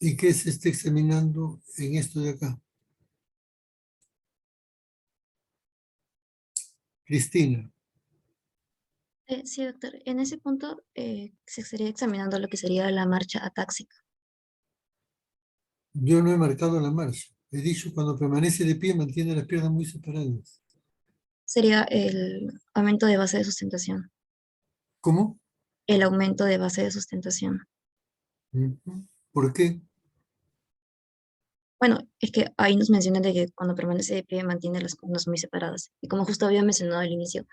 ¿Y qué se está examinando en esto de acá? Cristina. Sí, doctor. En ese punto se estaría examinando lo que sería la marcha atáxica. Yo no he marcado la marcha. He dicho cuando permanece de pie mantiene las piernas muy separadas. Sería el aumento de base de sustentación. ¿Cómo? El aumento de base de sustentación. Ujú. ¿Por qué? Bueno, es que ahí nos mencionan de que cuando permanece de pie mantiene las columnas muy separadas. Y como justo había mencionado al inicio,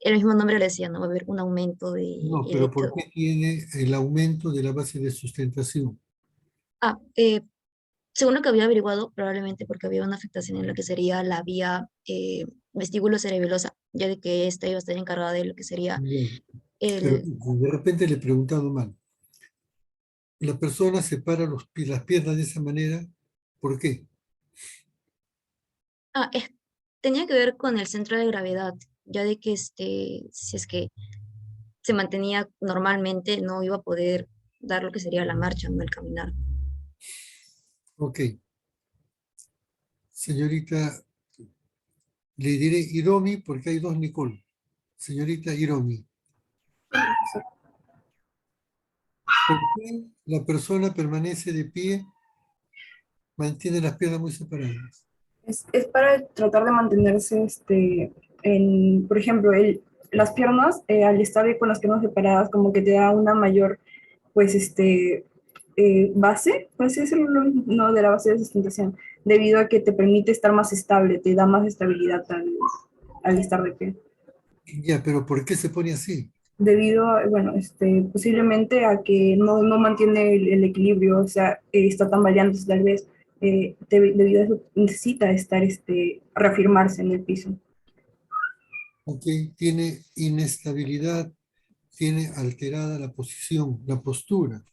el mismo nombre le decía, no va a haber un aumento de No, pero ¿por qué tiene el aumento de la base de sustentación? Ah, según lo que había averiguado, probablemente porque había una afectación en lo que sería la vía vestíbulo cerebelosa, ya de que esta iba a estar encargada de lo que sería Bien. Pero el... de repente le he preguntado mal. La persona separa las piernas de esa manera, ¿por qué? Ah, tenía que ver con el centro de gravedad, ya de que si es que se mantenía normalmente, no iba a poder dar lo que sería la marcha, no el caminar. Ok. Señorita, le diré Hiromi porque hay dos Nicole. Señorita Hiromi, ¿por qué la persona permanece de pie, mantiene las piernas muy separadas? Es para tratar de mantenerse, por ejemplo, las piernas, al estar con las piernas separadas, como que te da una mayor, pues, base, por así decirlo, no de la base de sustentación, debido a que te permite estar más estable, te da más estabilidad al estar de pie. Ya, pero ¿por qué se pone así? Debido a, bueno, posiblemente a que no mantiene el equilibrio, o sea, está tambaleando tal vez, debido a eso necesita estar, reafirmarse en el piso. Ok, tiene inestabilidad, tiene alterada la posición, la postura.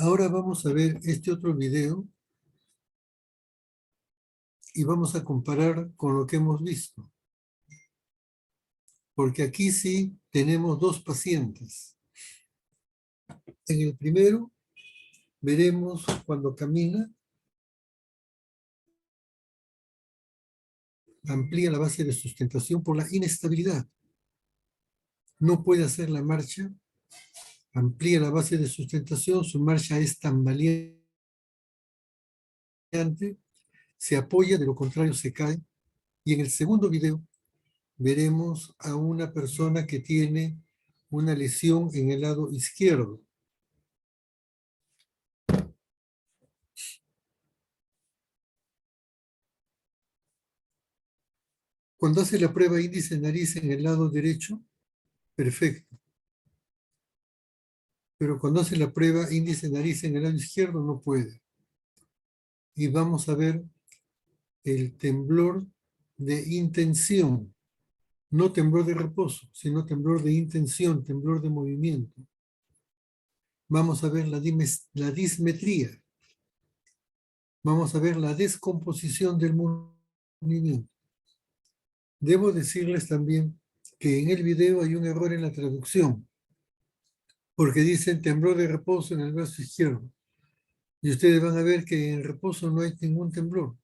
Ahora vamos a ver este otro video y vamos a comparar con lo que hemos visto. Porque aquí sí tenemos dos pacientes. En el primero veremos cuando camina, amplía la base de sustentación por la inestabilidad. No puede hacer la marcha, amplía la base de sustentación, su marcha es tambaleante, se apoya, de lo contrario se cae. Y en el segundo video veremos a una persona que tiene una lesión en el lado izquierdo. Cuando hace la prueba índice nariz en el lado derecho, perfecto. Pero cuando hace la prueba índice nariz en el lado izquierdo, no puede. Y vamos a ver el temblor de intención. No temblor de reposo, sino temblor de intención, temblor de movimiento. Vamos a ver la dismetría. Vamos a ver la descomposición del movimiento. Debo decirles también que en el video hay un error en la traducción, porque dicen temblor de reposo en el brazo izquierdo. Y ustedes van a ver que en reposo no hay ningún temblor.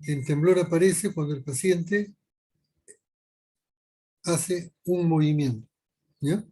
El temblor aparece cuando el paciente hace un movimiento, ¿ya?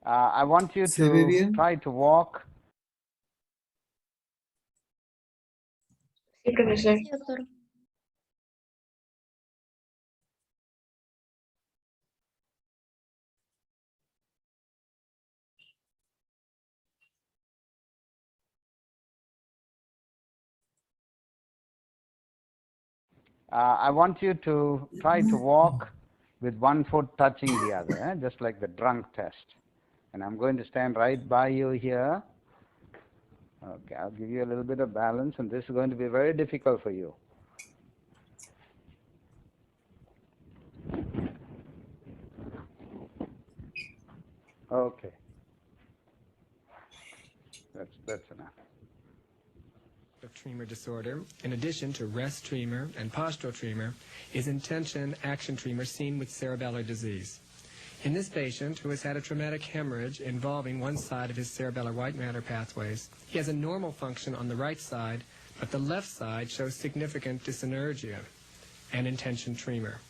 I want you ¿Se ve to bien? try to walk. Sí, profesor. Sí, doctor. I want you to try to walk with one foot touching the other, just like the drunk test. And I'm going to stand right by you here. Okay, I'll give you a little bit of balance, and this is going to be very difficult for you. Okay. That's enough. Of tremor disorder, in addition to rest tremor and postural tremor, is intention action tremor seen with cerebellar disease. In this patient, who has had a traumatic hemorrhage involving one side of his cerebellar white matter pathways, he has a normal function on the right side, but the left side shows significant dyssynergia and intention tremor.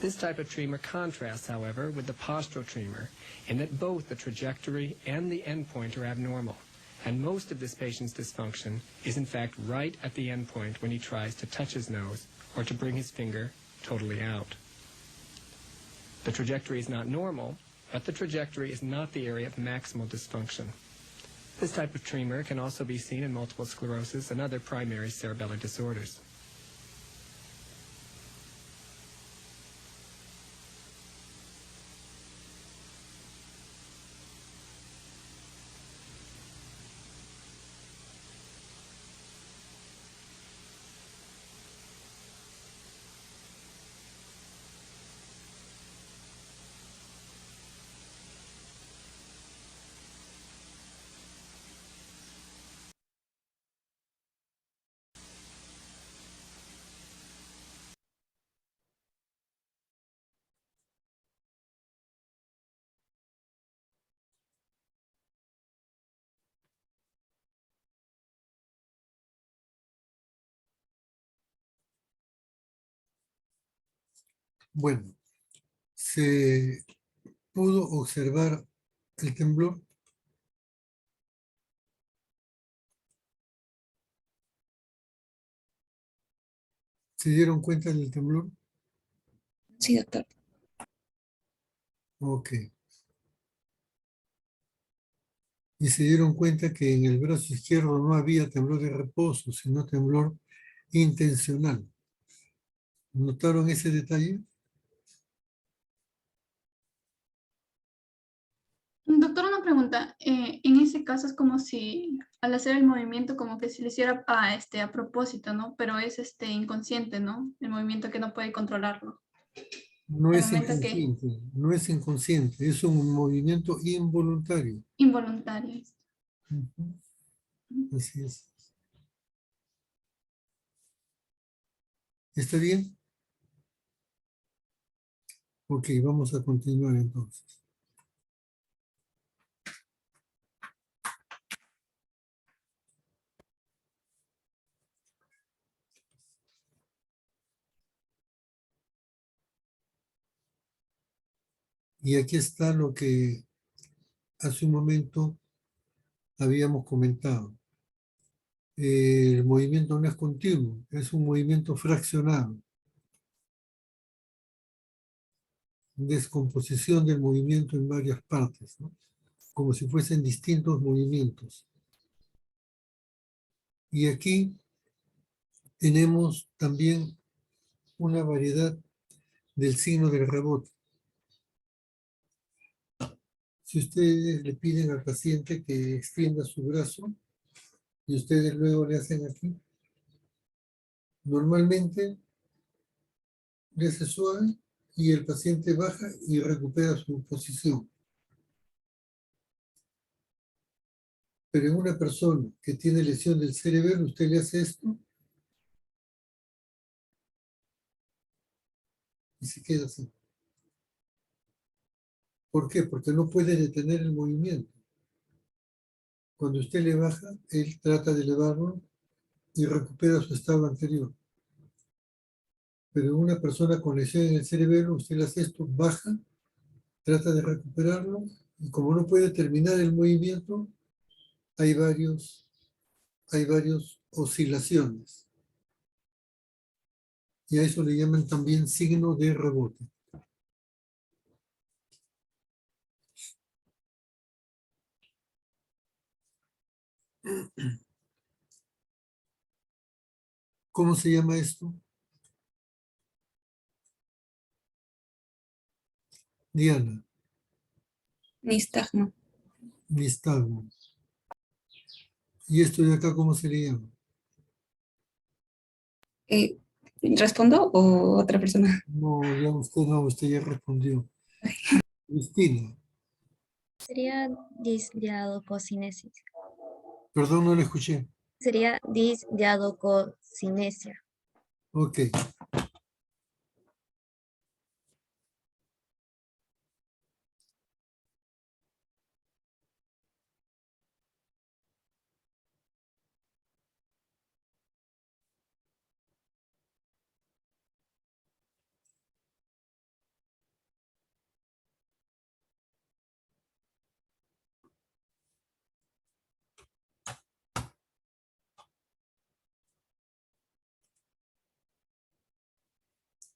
This type of tremor contrasts, however, with the postural tremor in that both the trajectory and the endpoint are abnormal. And most of this patient's dysfunction is in fact right at the end point when he tries to touch his nose or to bring his finger totally out. The trajectory is not normal, but the trajectory is not the area of maximal dysfunction. This type of tremor can also be seen in multiple sclerosis and other primary cerebellar disorders. Bueno, se pudo observar el temblor. ¿Se dieron cuenta del temblor? Sí, doctor. Ok. Y se dieron cuenta que en el brazo izquierdo no había temblor de reposo, sino temblor intencional. ¿Notaron ese detalle? Doctor, una pregunta. En ese caso es como si al hacer el movimiento como que se le hiciera a propósito, ¿no? Pero es inconsciente, ¿no? El movimiento que no puede controlarlo. No Al es momento que inconsciente, no es inconsciente, es un movimiento involuntario. involuntario. Ujú. Así es. ¿Está bien? Ok, vamos a continuar entonces. Y aquí está lo que hace un momento habíamos comentado. El movimiento no es continuo, es un movimiento fraccionado. Descomposición del movimiento en varias partes, ¿no? Como si fuesen distintos movimientos. Y aquí tenemos también una variedad del signo del rebote. Si ustedes le piden al paciente que extienda su brazo y ustedes luego le hacen aquí, normalmente le hace suave y el paciente baja y recupera su posición. Pero en una persona que tiene lesión del cerebelo, usted le hace esto y se queda así. ¿Por qué? Porque no puede detener el movimiento. Cuando usted le baja, él trata de elevarlo y recupera su estado anterior. Pero en una persona con lesión en el cerebelo, usted le hace esto, baja, trata de recuperarlo y como no puede terminar el movimiento, hay varios oscilaciones. Y a eso le llaman también signo de rebote. ¿Cómo se llama esto? Diana, Nistagmo. nistagmo. ¿Y esto de acá cómo se le llama? ¿Respondo o otra persona? No, usted ya respondió. Cristina, Sería disdiadococinesis. perdón, no le escuché. Sería disdiadococinesia. Ok.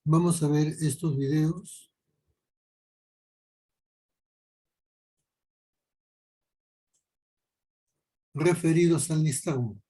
Vamos a ver estos videos. Referidos al nistagmo.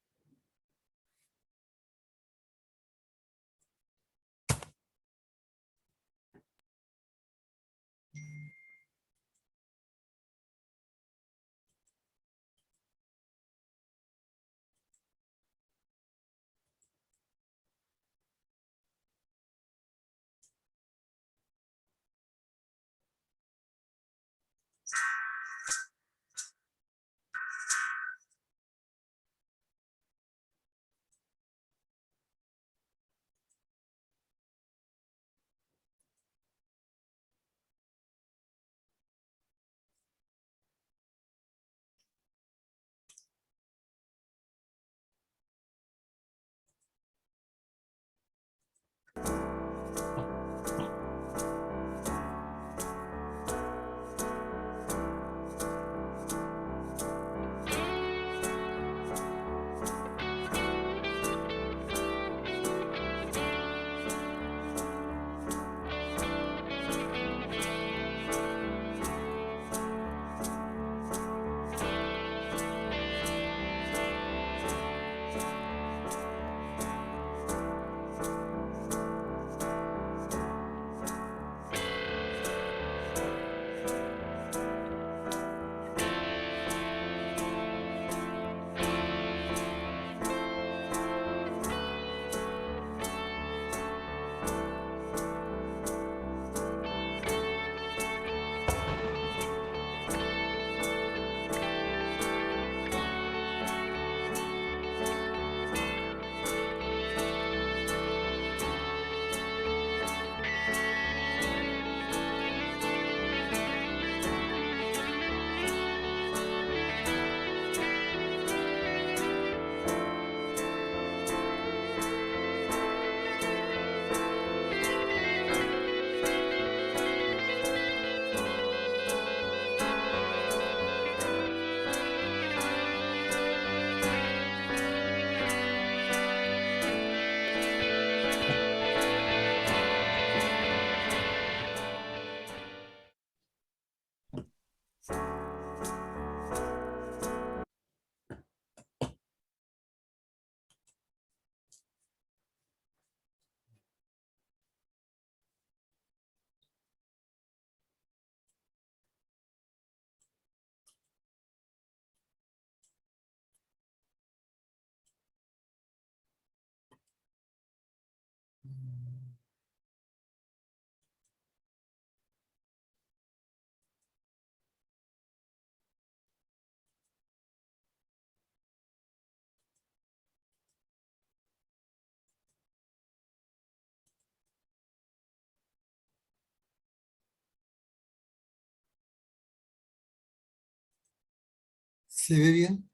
¿Se ve bien?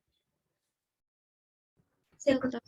Sí, doctor.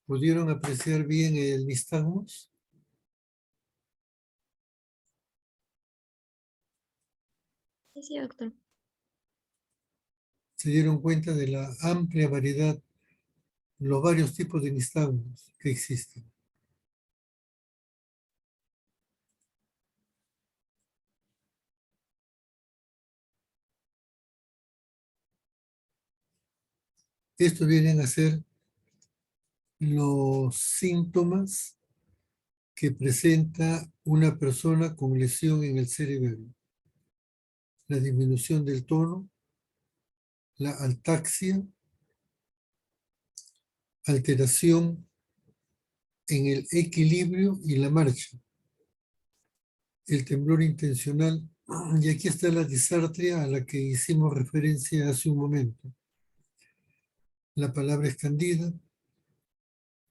¿Pudieron apreciar bien el nistagmus? Sí, sí, doctor. ¿Se dieron cuenta de la amplia variedad, los varios tipos de nistagmus que existen? Estos vienen a ser los síntomas que presenta una persona con lesión en el cerebelo. La disminución del tono, la ataxia, alteración en el equilibrio y la marcha, el temblor intencional, y aquí está la disartria a la que hicimos referencia hace un momento. La palabra escandida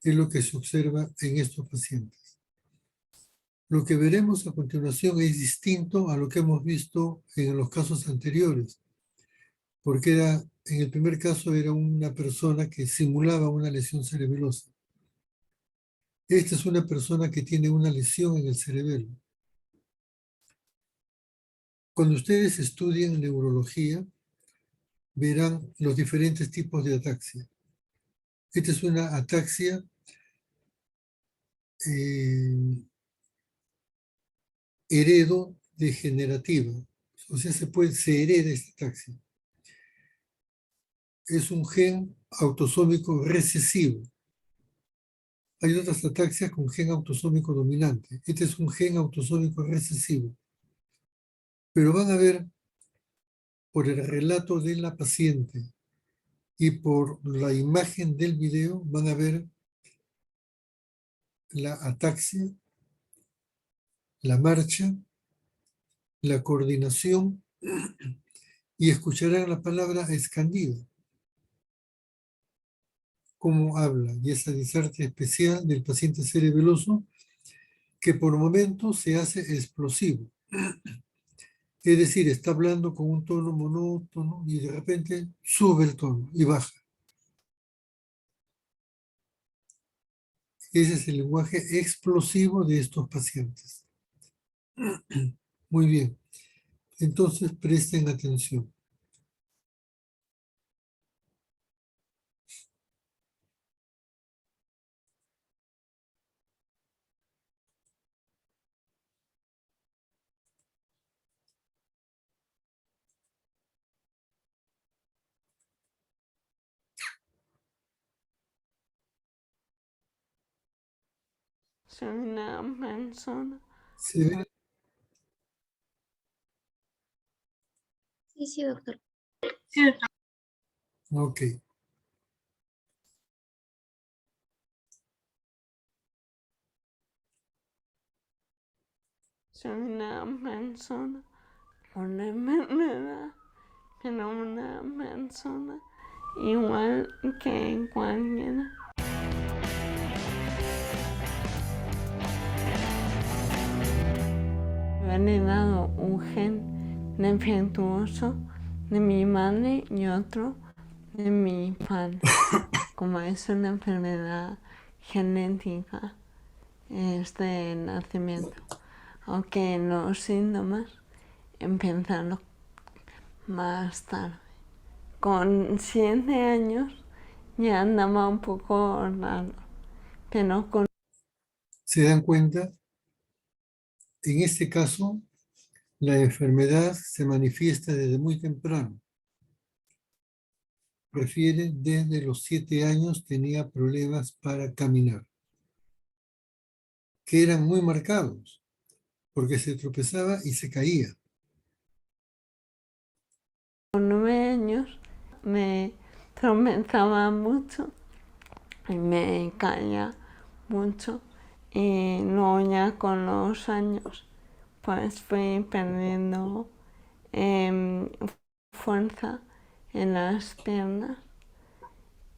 es lo que se observa en estos pacientes. Lo que veremos a continuación es distinto a lo que hemos visto en los casos anteriores, porque en el primer caso era una persona que simulaba una lesión cerebelosa. Esta es una persona que tiene una lesión en el cerebelo. Cuando ustedes estudien neurología, verán los diferentes tipos de ataxia. Esta es una ataxia heredodegenerativa. O sea, se hereda esta ataxia. Es un gen autosómico recesivo. Hay otras ataxias con gen autosómico dominante. Este es un gen autosómico recesivo. Pero van a ver, por el relato de la paciente y por la imagen del video, van a ver la ataxia, la marcha, la coordinación y escucharán la palabra escandida. Cómo habla, y esa disartria especial del paciente cerebeloso que por momentos se hace explosivo. Es decir, está hablando con un tono monótono y de repente sube el tono y baja. Ese es el lenguaje explosivo de estos pacientes. Muy bien. Entonces presten atención. ¿Se ve? Sí, sí, doctor. Sí, doctor. Ok. Soy una persona con enfermedad, pero una persona igual que cualquiera. Me han heredado un gen defectuoso de mi madre y otro de mi padre. Como es una enfermedad genética, es de nacimiento, aunque los síntomas empezaron más tarde. Con 7 años ya andaba un poco raro, pero con... ¿Se dan cuenta? En este caso, la enfermedad se manifiesta desde muy temprano. Refiere, desde los 7 años tenía problemas para caminar, que eran muy marcados, porque se tropezaba y se caía. Con 9 años me tropezaba mucho y me caía mucho, y luego ya con los años pues fui perdiendo fuerza en las piernas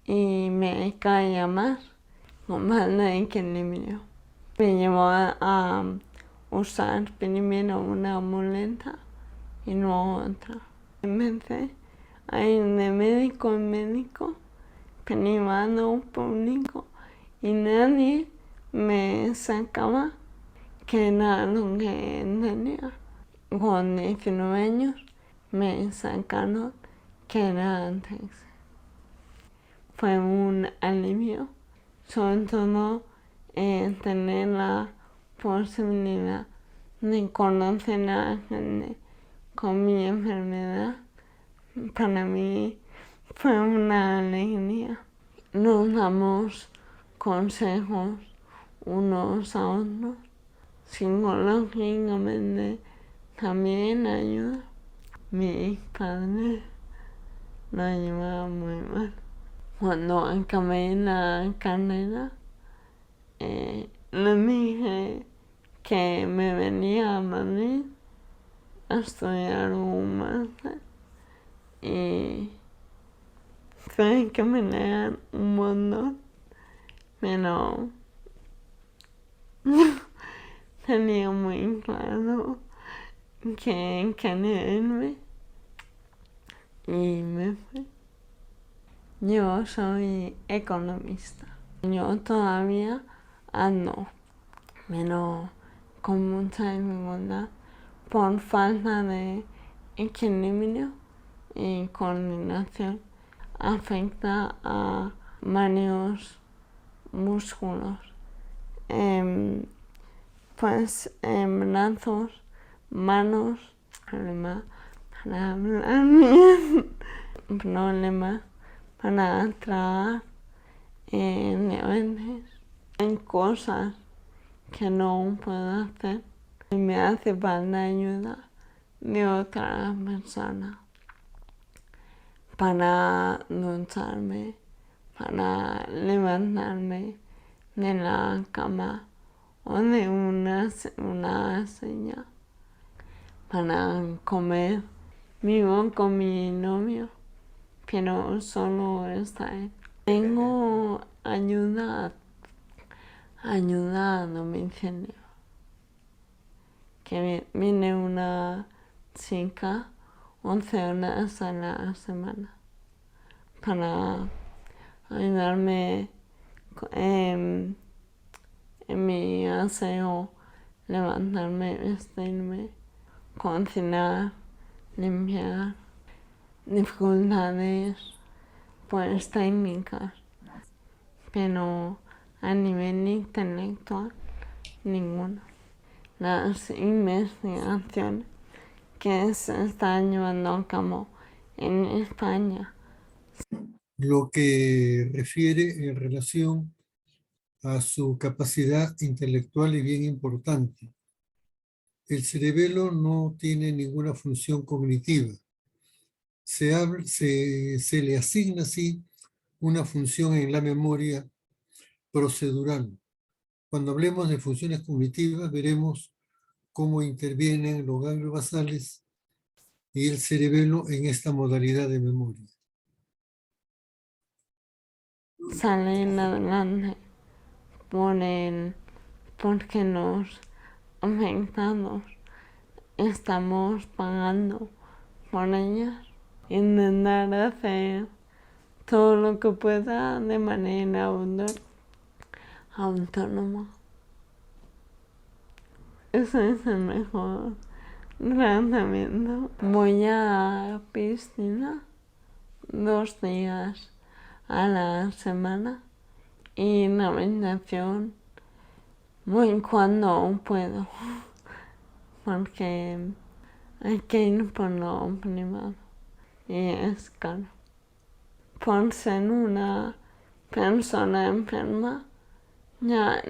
y me caía más, con más de equilibrio. Me llevó a usar primero una muleta y luego otra. Empecé a ir de médico en médico, privado, público, y nadie me sacaba que era lo que tenía. Con 19 años me sacaron que era antes. Fue un alivio, sobre todo tener la posibilidad de conocer a gente con mi enfermedad. Para mí fue una alegría. Nos damos consejos unos a otros. Psicológicamente también ayuda. Mi padre lo llevaba muy mal. Cuando acabé la carrera, le dije que me venía a Madrid a estudiar un máster y sé que me lean un montón, pero tenía muy claro que quería irme y me fui. Yo soy economista. Yo todavía ando, pero con mucha dificultad por falta de equilibrio y coordinación. Afecta a varios músculos, pues brazos, manos, problemas para hablar bien, problemas para tragar, diabetes. Hay cosas que no puedo hacer y me hace falta ayuda de otra persona para ducharme, para levantarme de la cama o de una silla, para comer. Vivo con mi novio, pero solo está él. Tengo ayuda a domicilio, que viene una chica 11 horas a la semana para ayudarme en mi aseo, levantarme, vestirme, cocinar, limpiar. Dificultades pues técnicas, pero a nivel intelectual ninguna. Las investigaciones que se están llevando a cabo en España. Lo que refiere en relación a su capacidad intelectual es bien importante. El cerebelo no tiene ninguna función cognitiva. Se le asigna así una función en la memoria procedural. Cuando hablemos de funciones cognitivas veremos cómo intervienen los ganglios basales y el cerebelo en esta modalidad de memoria. Salen adelante porque los afectados estamos pagando por ellas. Intentar hacer todo lo que pueda de manera autónoma. Ese es el mejor tratamiento. Voy a piscina 2 días a la semana y la meditación voy cuando puedo porque hay que ir por lo privado y es caro. Por ser una persona enferma ya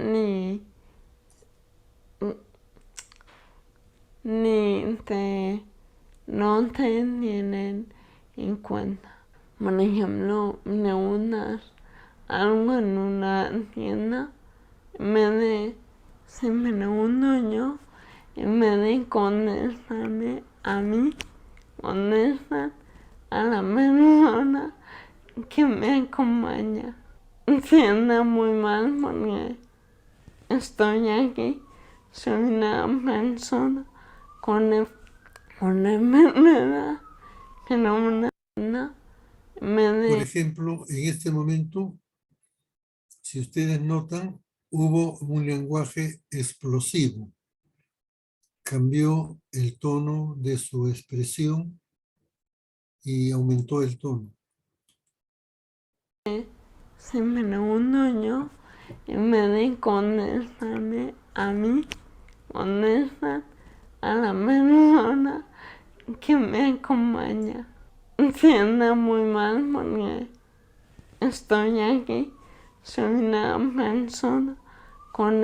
no te tienen en cuenta. Por ejemplo, preguntas algo en una tienda, si me pregunto yo, en vez de contestarme a mí, contestan a la persona que me acompaña. Siento muy mal porque estoy aquí, soy una persona con enfermedad que no Por ejemplo, en este momento, si ustedes notan, hubo un lenguaje explosivo. Cambió el tono de su expresión y aumentó el tono. Si me pregunto yo, en vez de contestarme a mí, contestan a la persona que me acompaña. Siento muy mal porque estoy aquí, soy una persona con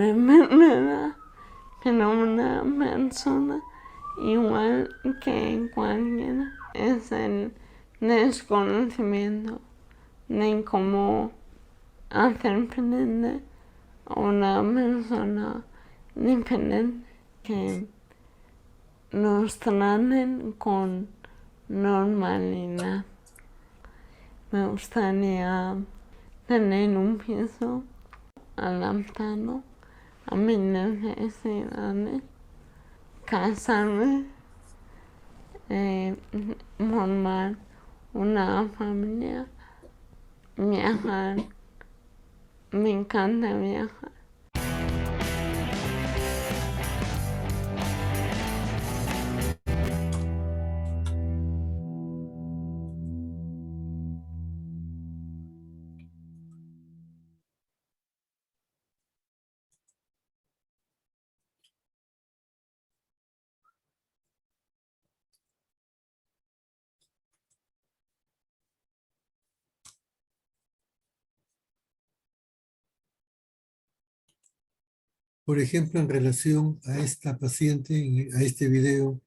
enfermedad, que no una persona igual que cualquiera. Es el desconocimiento de cómo hacer frente a una persona diferente, que nos traten con normalidad. Me gustaría tener un piso adaptado a mis necesidades, casarme, formar una familia, viajar. Me encanta viajar. Por ejemplo, en relación a esta paciente, a este video,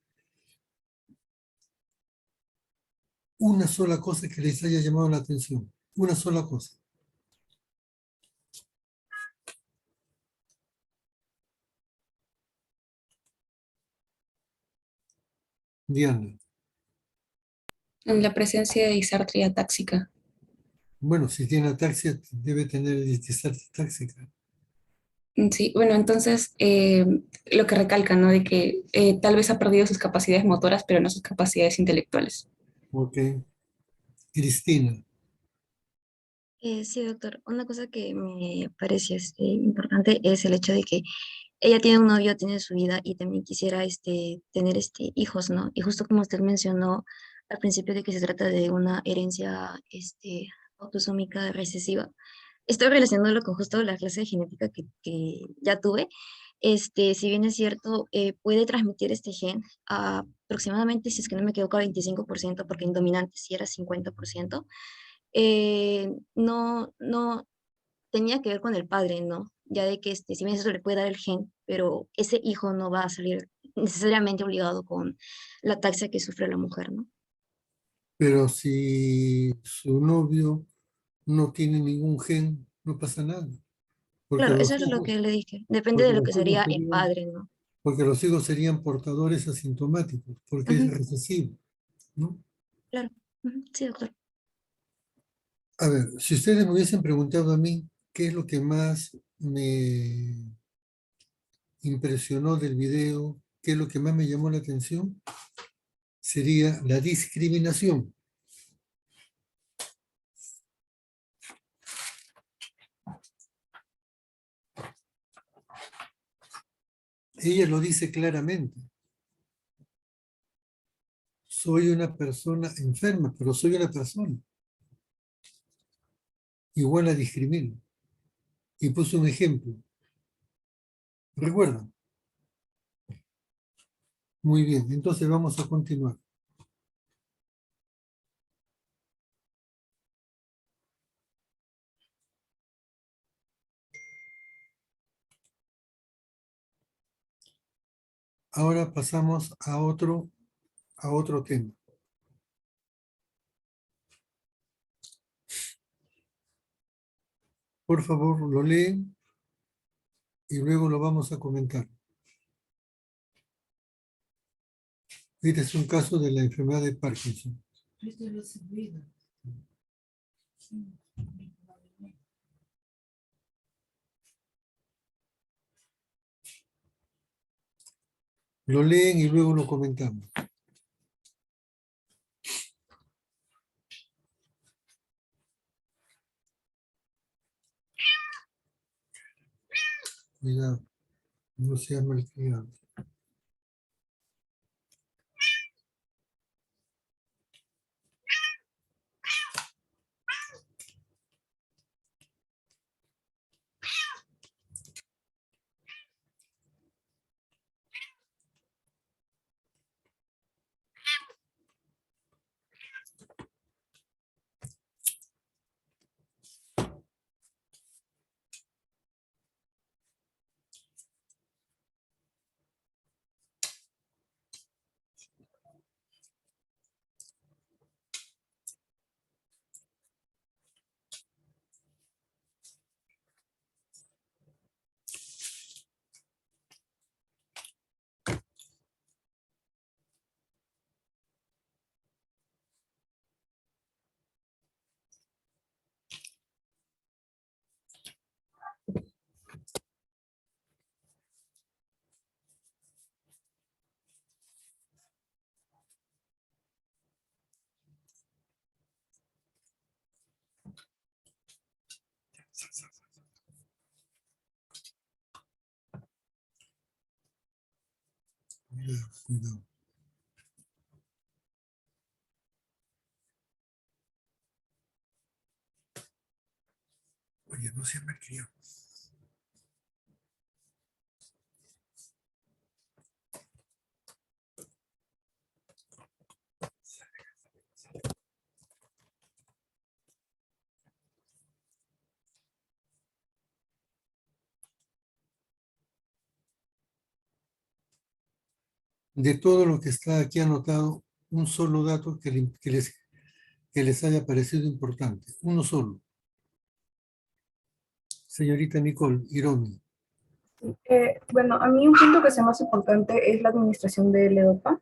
una sola cosa que les haya llamado la atención, una sola cosa. Diana. En la presencia de disartria táxica. Bueno, si tiene ataxia, debe tener disartria táxica. Sí, bueno, entonces lo que recalca, ¿no? De que tal vez ha perdido sus capacidades motoras, pero no sus capacidades intelectuales. Ok. Cristina. Sí, doctor. Una cosa que me parece importante es el hecho de que ella tiene un novio, tiene su vida y también quisiera tener hijos, ¿no? Y justo como usted mencionó al principio de que se trata de una herencia autosómica recesiva, estoy relacionándolo con justo la clase de genética que ya tuve. Si bien es cierto, puede transmitir este gen a aproximadamente, si es que no me equivoco, al 25%, porque en dominante sí era 50%. No tenía que ver con el padre, ¿no? Ya de que si bien eso le puede dar el gen, pero ese hijo no va a salir necesariamente obligado con la ataxia que sufre la mujer, ¿no? Pero si su novio no tiene ningún gen, no pasa nada. Porque Claro, los eso es lo ojos, que le dije. Depende porque de lo los que ojos sería el serían, padre, ¿no? Porque los hijos serían portadores asintomáticos, porque es recesivo, ¿no? Claro. Sí, doctor. A ver, si ustedes me hubiesen preguntado a mí qué es lo que más me impresionó del video, qué es lo que más me llamó la atención, sería la discriminación. Ella lo dice claramente. Soy una persona enferma, pero soy una persona. Igual la discrimino. Y puso un ejemplo. ¿Recuerdan? Muy bien, entonces vamos a continuar. Ahora pasamos a otro tema. Por favor, lo leen y luego lo vamos a comentar. Este es un caso de la enfermedad de Parkinson. Lo leen y luego lo comentamos. Cuidado, no sea malcriado. Cuidado. Oye, no sea malcriado. De todo lo que está aquí anotado, un solo dato que les haya parecido importante. Uno solo. Señorita Nicole Iromi. Bueno, a mí un punto que sea más importante es la administración de levodopa,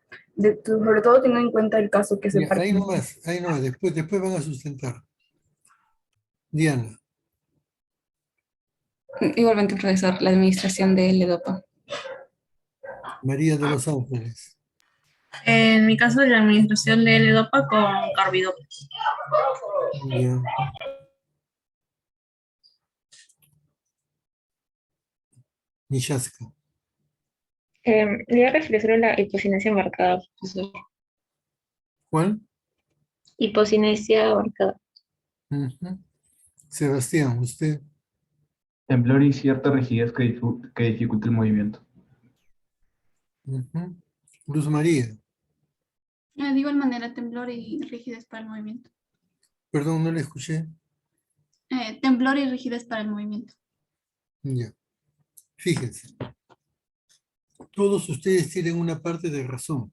sobre todo teniendo en cuenta el caso que se Ya, ahí nomás, después van a sustentar. Diana. Igualmente, profesor, la administración de levodopa. María de los Ángeles. En mi caso, la administración de L-Dopa con carbidopa. Ya. Nishaska. Le voy a referir sobre la hipocinesia marcada, profesor. ¿Cuál? Hipocinesia marcada. Sebastián, usted. Temblor y cierta rigidez que dificulta el movimiento. Luz María. De igual manera, temblor y rigidez para el movimiento. Perdón, no le escuché. Temblor y rigidez para el movimiento. Ya. Fíjense. Todos ustedes tienen una parte de razón.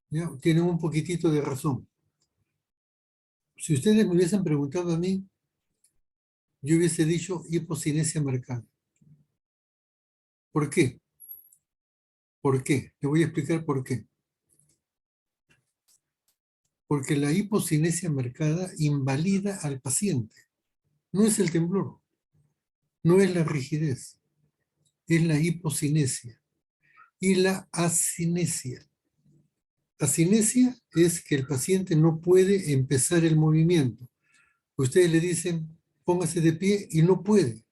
¿Ya? Tienen un poquitito de razón. Si ustedes me hubiesen preguntado a mí, yo hubiese dicho hipocinesia marcada. ¿Por qué? ¿Por qué? Le voy a explicar por qué. Porque la hipocinesia marcada invalida al paciente. No es el temblor, no es la rigidez, es la hipocinesia y la asinesia. Asinesia es que el paciente no puede empezar el movimiento. Ustedes le dicen, póngase de pie y no puede.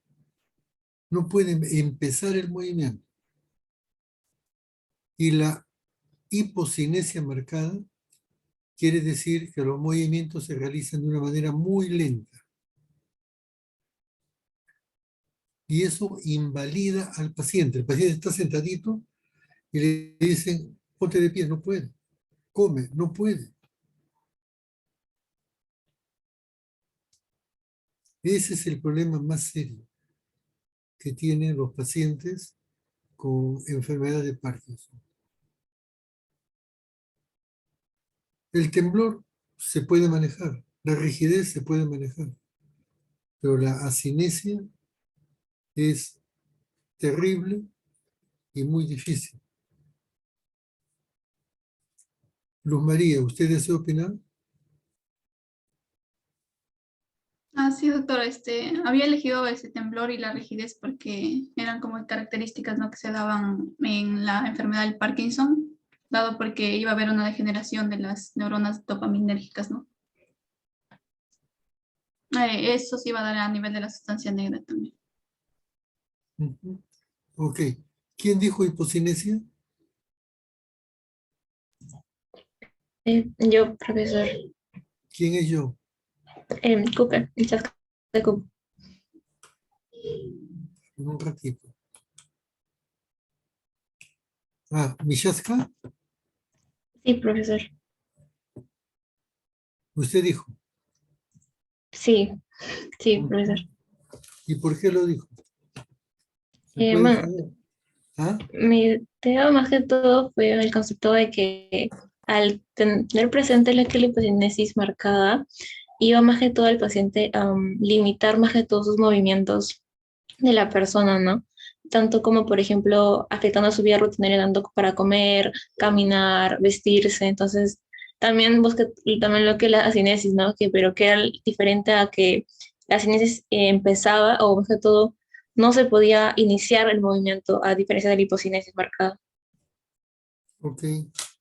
No puede empezar el movimiento. Y la hipocinesia marcada quiere decir que los movimientos se realizan de una manera muy lenta. Y eso invalida al paciente. El paciente está sentadito y le dicen, ponte de pie, no puede. Come, no puede. Ese es el problema más serio que tienen los pacientes con enfermedad de Parkinson. El temblor se puede manejar, la rigidez se puede manejar, pero la asinesia es terrible y muy difícil. Luz María, ¿usted desea opinar? Ah, sí, doctor, había elegido ese temblor y la rigidez porque eran como características, ¿no?, que se daban en la enfermedad del Parkinson, dado porque iba a haber una degeneración de las neuronas dopaminérgicas, ¿no? Eso sí va a dar a nivel de la sustancia negra también. Ujú. Ok. ¿Quién dijo hipocinesia? Yo, profesor. ¿Quién es yo? Cooper, el chasco de Cooper. En un ratito. Ah, ¿Mishaska? Sí, profesor. ¿Usted dijo? Sí, sí, profesor. ¿Y por qué lo dijo? ¿Se puede Bueno, saber? ¿Ah? mi tema más que todo fue el concepto de que al tener presente la hipocinesis marcada, iba más que todo el paciente a limitar más que todos sus movimientos de la persona, ¿no? Tanto como, por ejemplo, afectando su vida rutinaria, dando para comer, caminar, vestirse. Entonces, también busqué también lo que es la asinesis, ¿no? Pero que era diferente a que la asinesis empezaba, o más que todo, no se podía iniciar el movimiento, a diferencia de la hipocinesis marcada. Ok,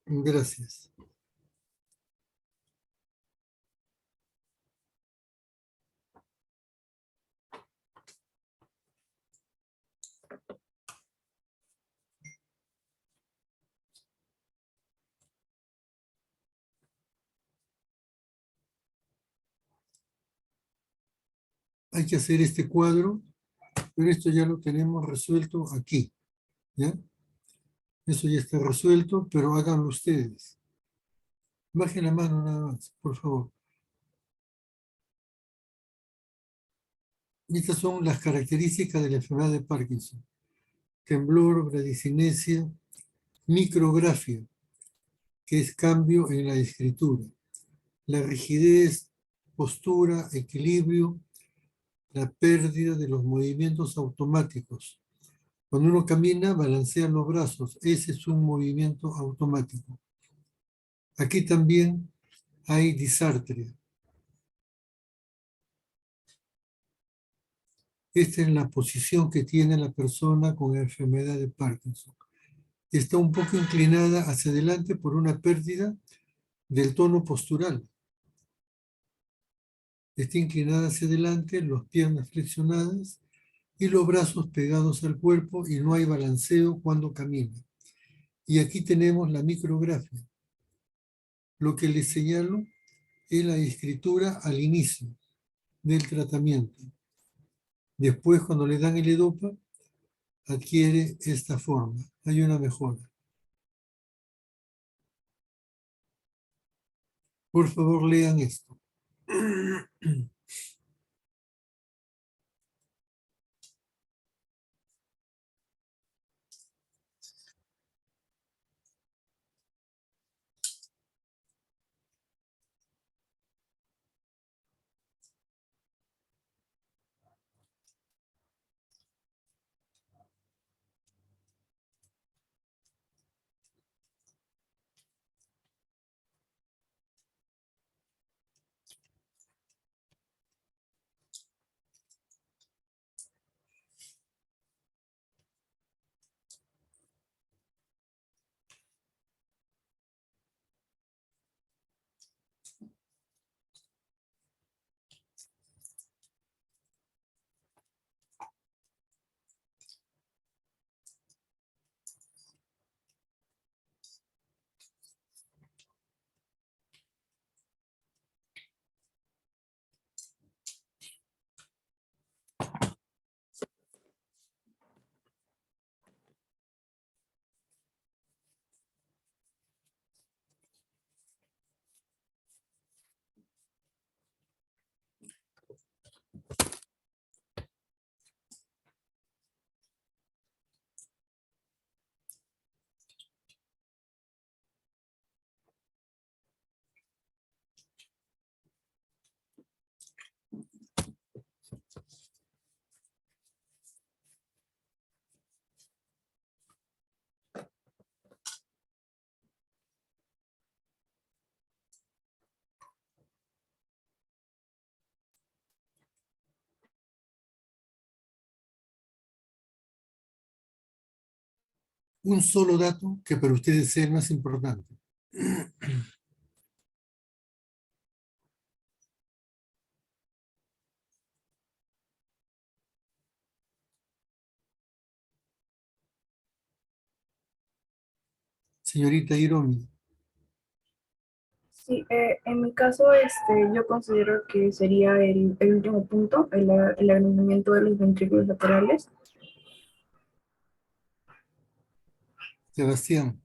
gracias. Hay que hacer este cuadro, pero esto ya lo tenemos resuelto aquí, ¿ya? Eso ya está resuelto, pero háganlo ustedes. Bajen la mano nada más, por favor. Estas son las características de la enfermedad de Parkinson. Temblor, bradicinesia, micrografia, que es cambio en la escritura. La rigidez, postura, equilibrio, la pérdida de los movimientos automáticos. Cuando uno camina, balancea los brazos. Ese es un movimiento automático. Aquí también hay disartria. Esta es la posición que tiene la persona con enfermedad de Parkinson. Está un poco inclinada hacia adelante por una pérdida del tono postural. Está inclinada hacia adelante, las piernas flexionadas y los brazos pegados al cuerpo y no hay balanceo cuando camina. Y aquí tenemos la micrografia. Lo que les señalo es la escritura al inicio del tratamiento. Después, cuando le dan el EDOPA, adquiere esta forma. Hay una mejora. Por favor, lean esto. un solo dato que para ustedes sea el más importante. Señorita Hiromi. Sí, en mi caso, yo considero que sería el último punto, el agrandamiento de los ventrículos laterales. Sebastián.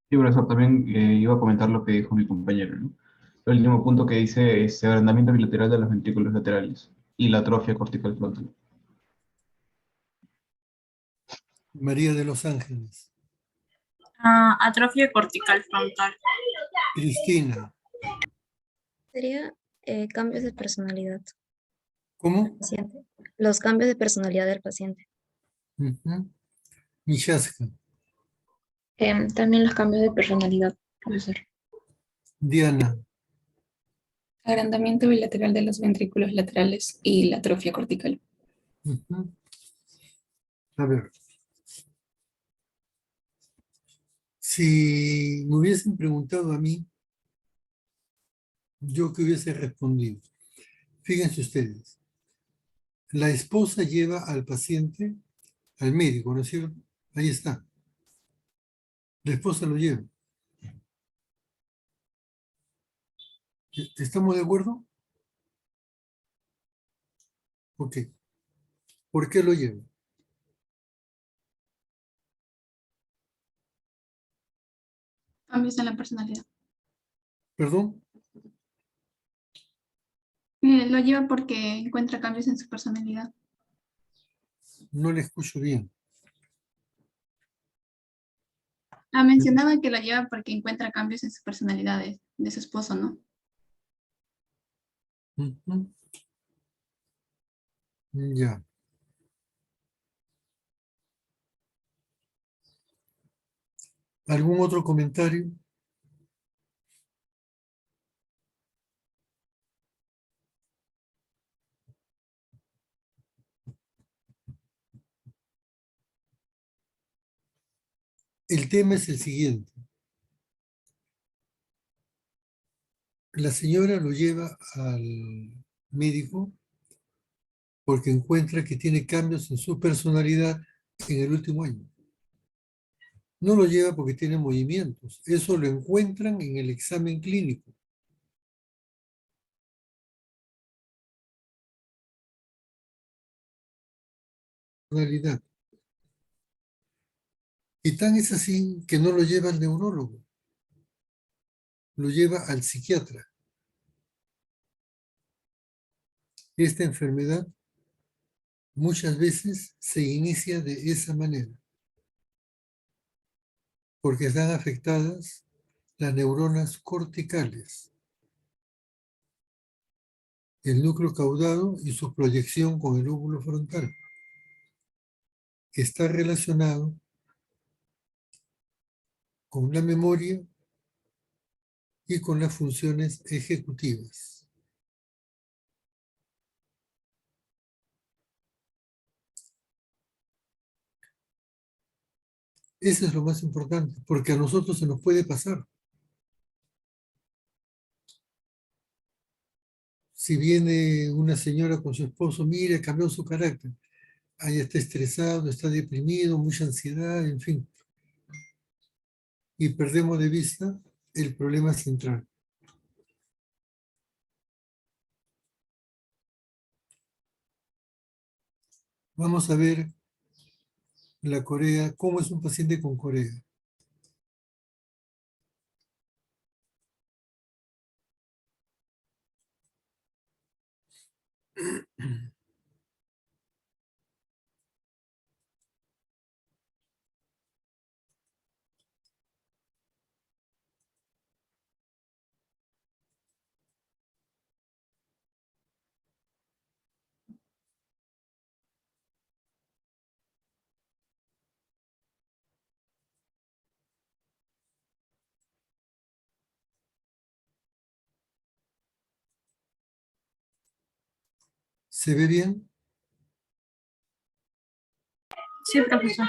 Sí, profesor, también iba a comentar lo que dijo mi compañero, ¿no? El último punto que dice es agrandamiento bilateral de los ventrículos laterales y la atrofia cortical frontal. María de los Ángeles. Atrofia cortical frontal. Cristina. Sería cambios de personalidad del ¿Cómo? paciente. Los cambios de personalidad del paciente. Michaska. También los cambios de personalidad, profesor. Diana. Agrandamiento bilateral de los ventrículos laterales y la atrofia cortical. A ver. Si me hubiesen preguntado a mí, yo que hubiese respondido. Fíjense ustedes. La esposa lleva al paciente al médico, ¿no es cierto? Ahí está. La esposa lo lleva. ¿Estamos de acuerdo? Ok. ¿Por qué lo lleva? Cambios en la personalidad. ¿Perdón? Lo lleva porque encuentra cambios en su personalidad. No le escucho bien. Mencionaba que lo lleva porque encuentra cambios en su personalidad de su esposo, ¿no? Ya. ¿Algún otro comentario? El tema es el siguiente. La señora lo lleva al médico porque encuentra que tiene cambios en su personalidad en el último año. No lo lleva porque tiene movimientos. Eso lo encuentran en el examen clínico. Personalidad. Y tan es así que no lo lleva al neurólogo. Lo lleva al psiquiatra. Esta enfermedad muchas veces se inicia de esa manera, porque están afectadas las neuronas corticales, el núcleo caudado y su proyección con el lóbulo frontal, que está relacionado con la memoria y con las funciones ejecutivas. Eso es lo más importante, porque a nosotros se nos puede pasar. Si viene una señora con su esposo, mire, cambió su carácter. Ahí está estresado, está deprimido, mucha ansiedad, en fin. Y perdemos de vista el problema central. Vamos a ver la corea, cómo es un paciente con corea. ¿Se ve bien? Sí, profesor.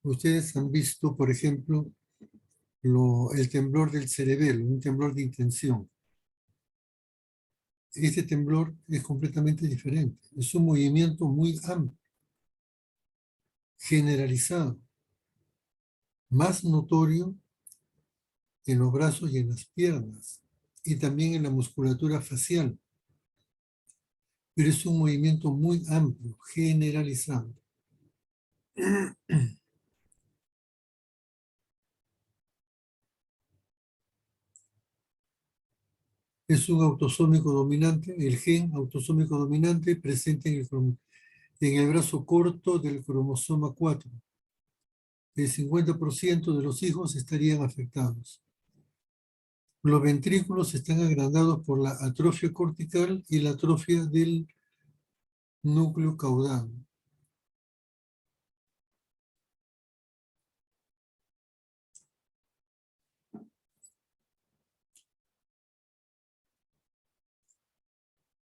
Ustedes han visto, por ejemplo, el temblor del cerebelo, un temblor de intención. Este temblor es completamente diferente. Es un movimiento muy amplio, generalizado, más notorio en los brazos y en las piernas, y también en la musculatura facial. Pero es un movimiento muy amplio, generalizado. Es un autosómico dominante, el gen autosómico dominante presente en el brazo corto del cromosoma 4. El 50% de los hijos estarían afectados. Los ventrículos están agrandados por la atrofia cortical y la atrofia del núcleo caudal.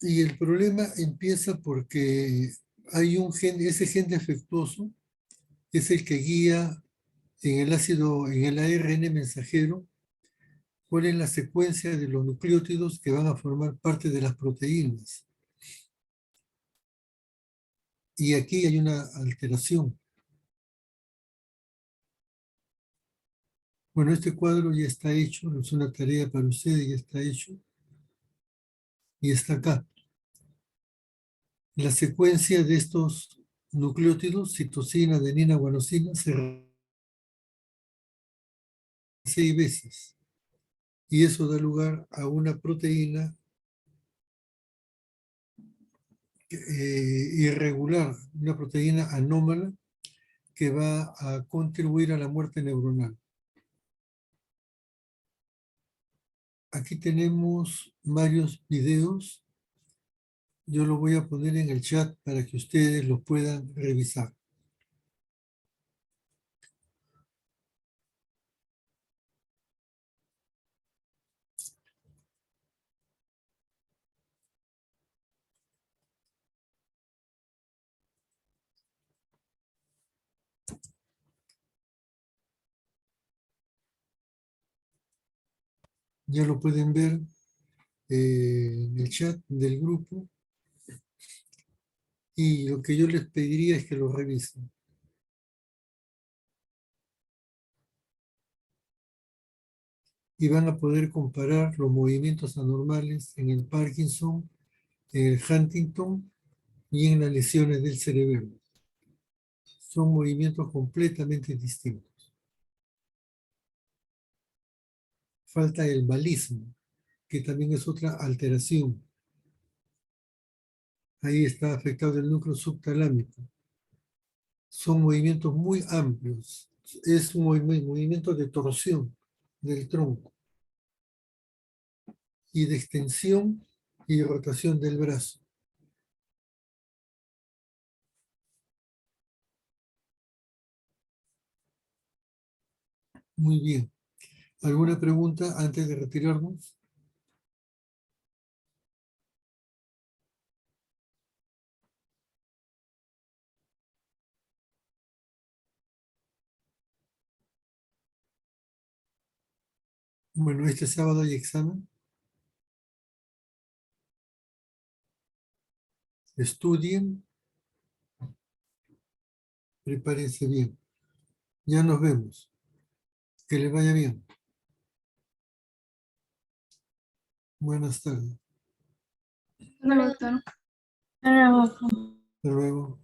Y el problema empieza porque hay un gen, ese gen defectuoso es el que guía en el ácido, en el ARN mensajero, cuál es la secuencia de los nucleótidos que van a formar parte de las proteínas. Y aquí hay una alteración. Bueno, este cuadro ya está hecho, es una tarea para ustedes, ya está hecho. Y está acá. La secuencia de estos nucleótidos, citosina, adenina, guanosina, se repite 6 veces. Y eso da lugar a una proteína irregular, una proteína anómala que va a contribuir a la muerte neuronal. Aquí tenemos varios videos. Yo los voy a poner en el chat para que ustedes los puedan revisar. Ya lo pueden ver en el chat del grupo. Y lo que yo les pediría es que lo revisen. y van a poder comparar los movimientos anormales en el Parkinson, en el Huntington y en las lesiones del cerebelo. Son movimientos completamente distintos. Falta el balismo, que también es otra alteración. Ahí está afectado el núcleo subtalámico. Son movimientos muy amplios. Es un movimiento de torsión del tronco y de extensión y rotación del brazo. Muy bien. ¿Alguna pregunta antes de retirarnos? Bueno, este sábado hay examen. Estudien. Prepárense bien. Ya nos vemos. Que les vaya bien. Buenas tardes. No, doctor. Hasta luego.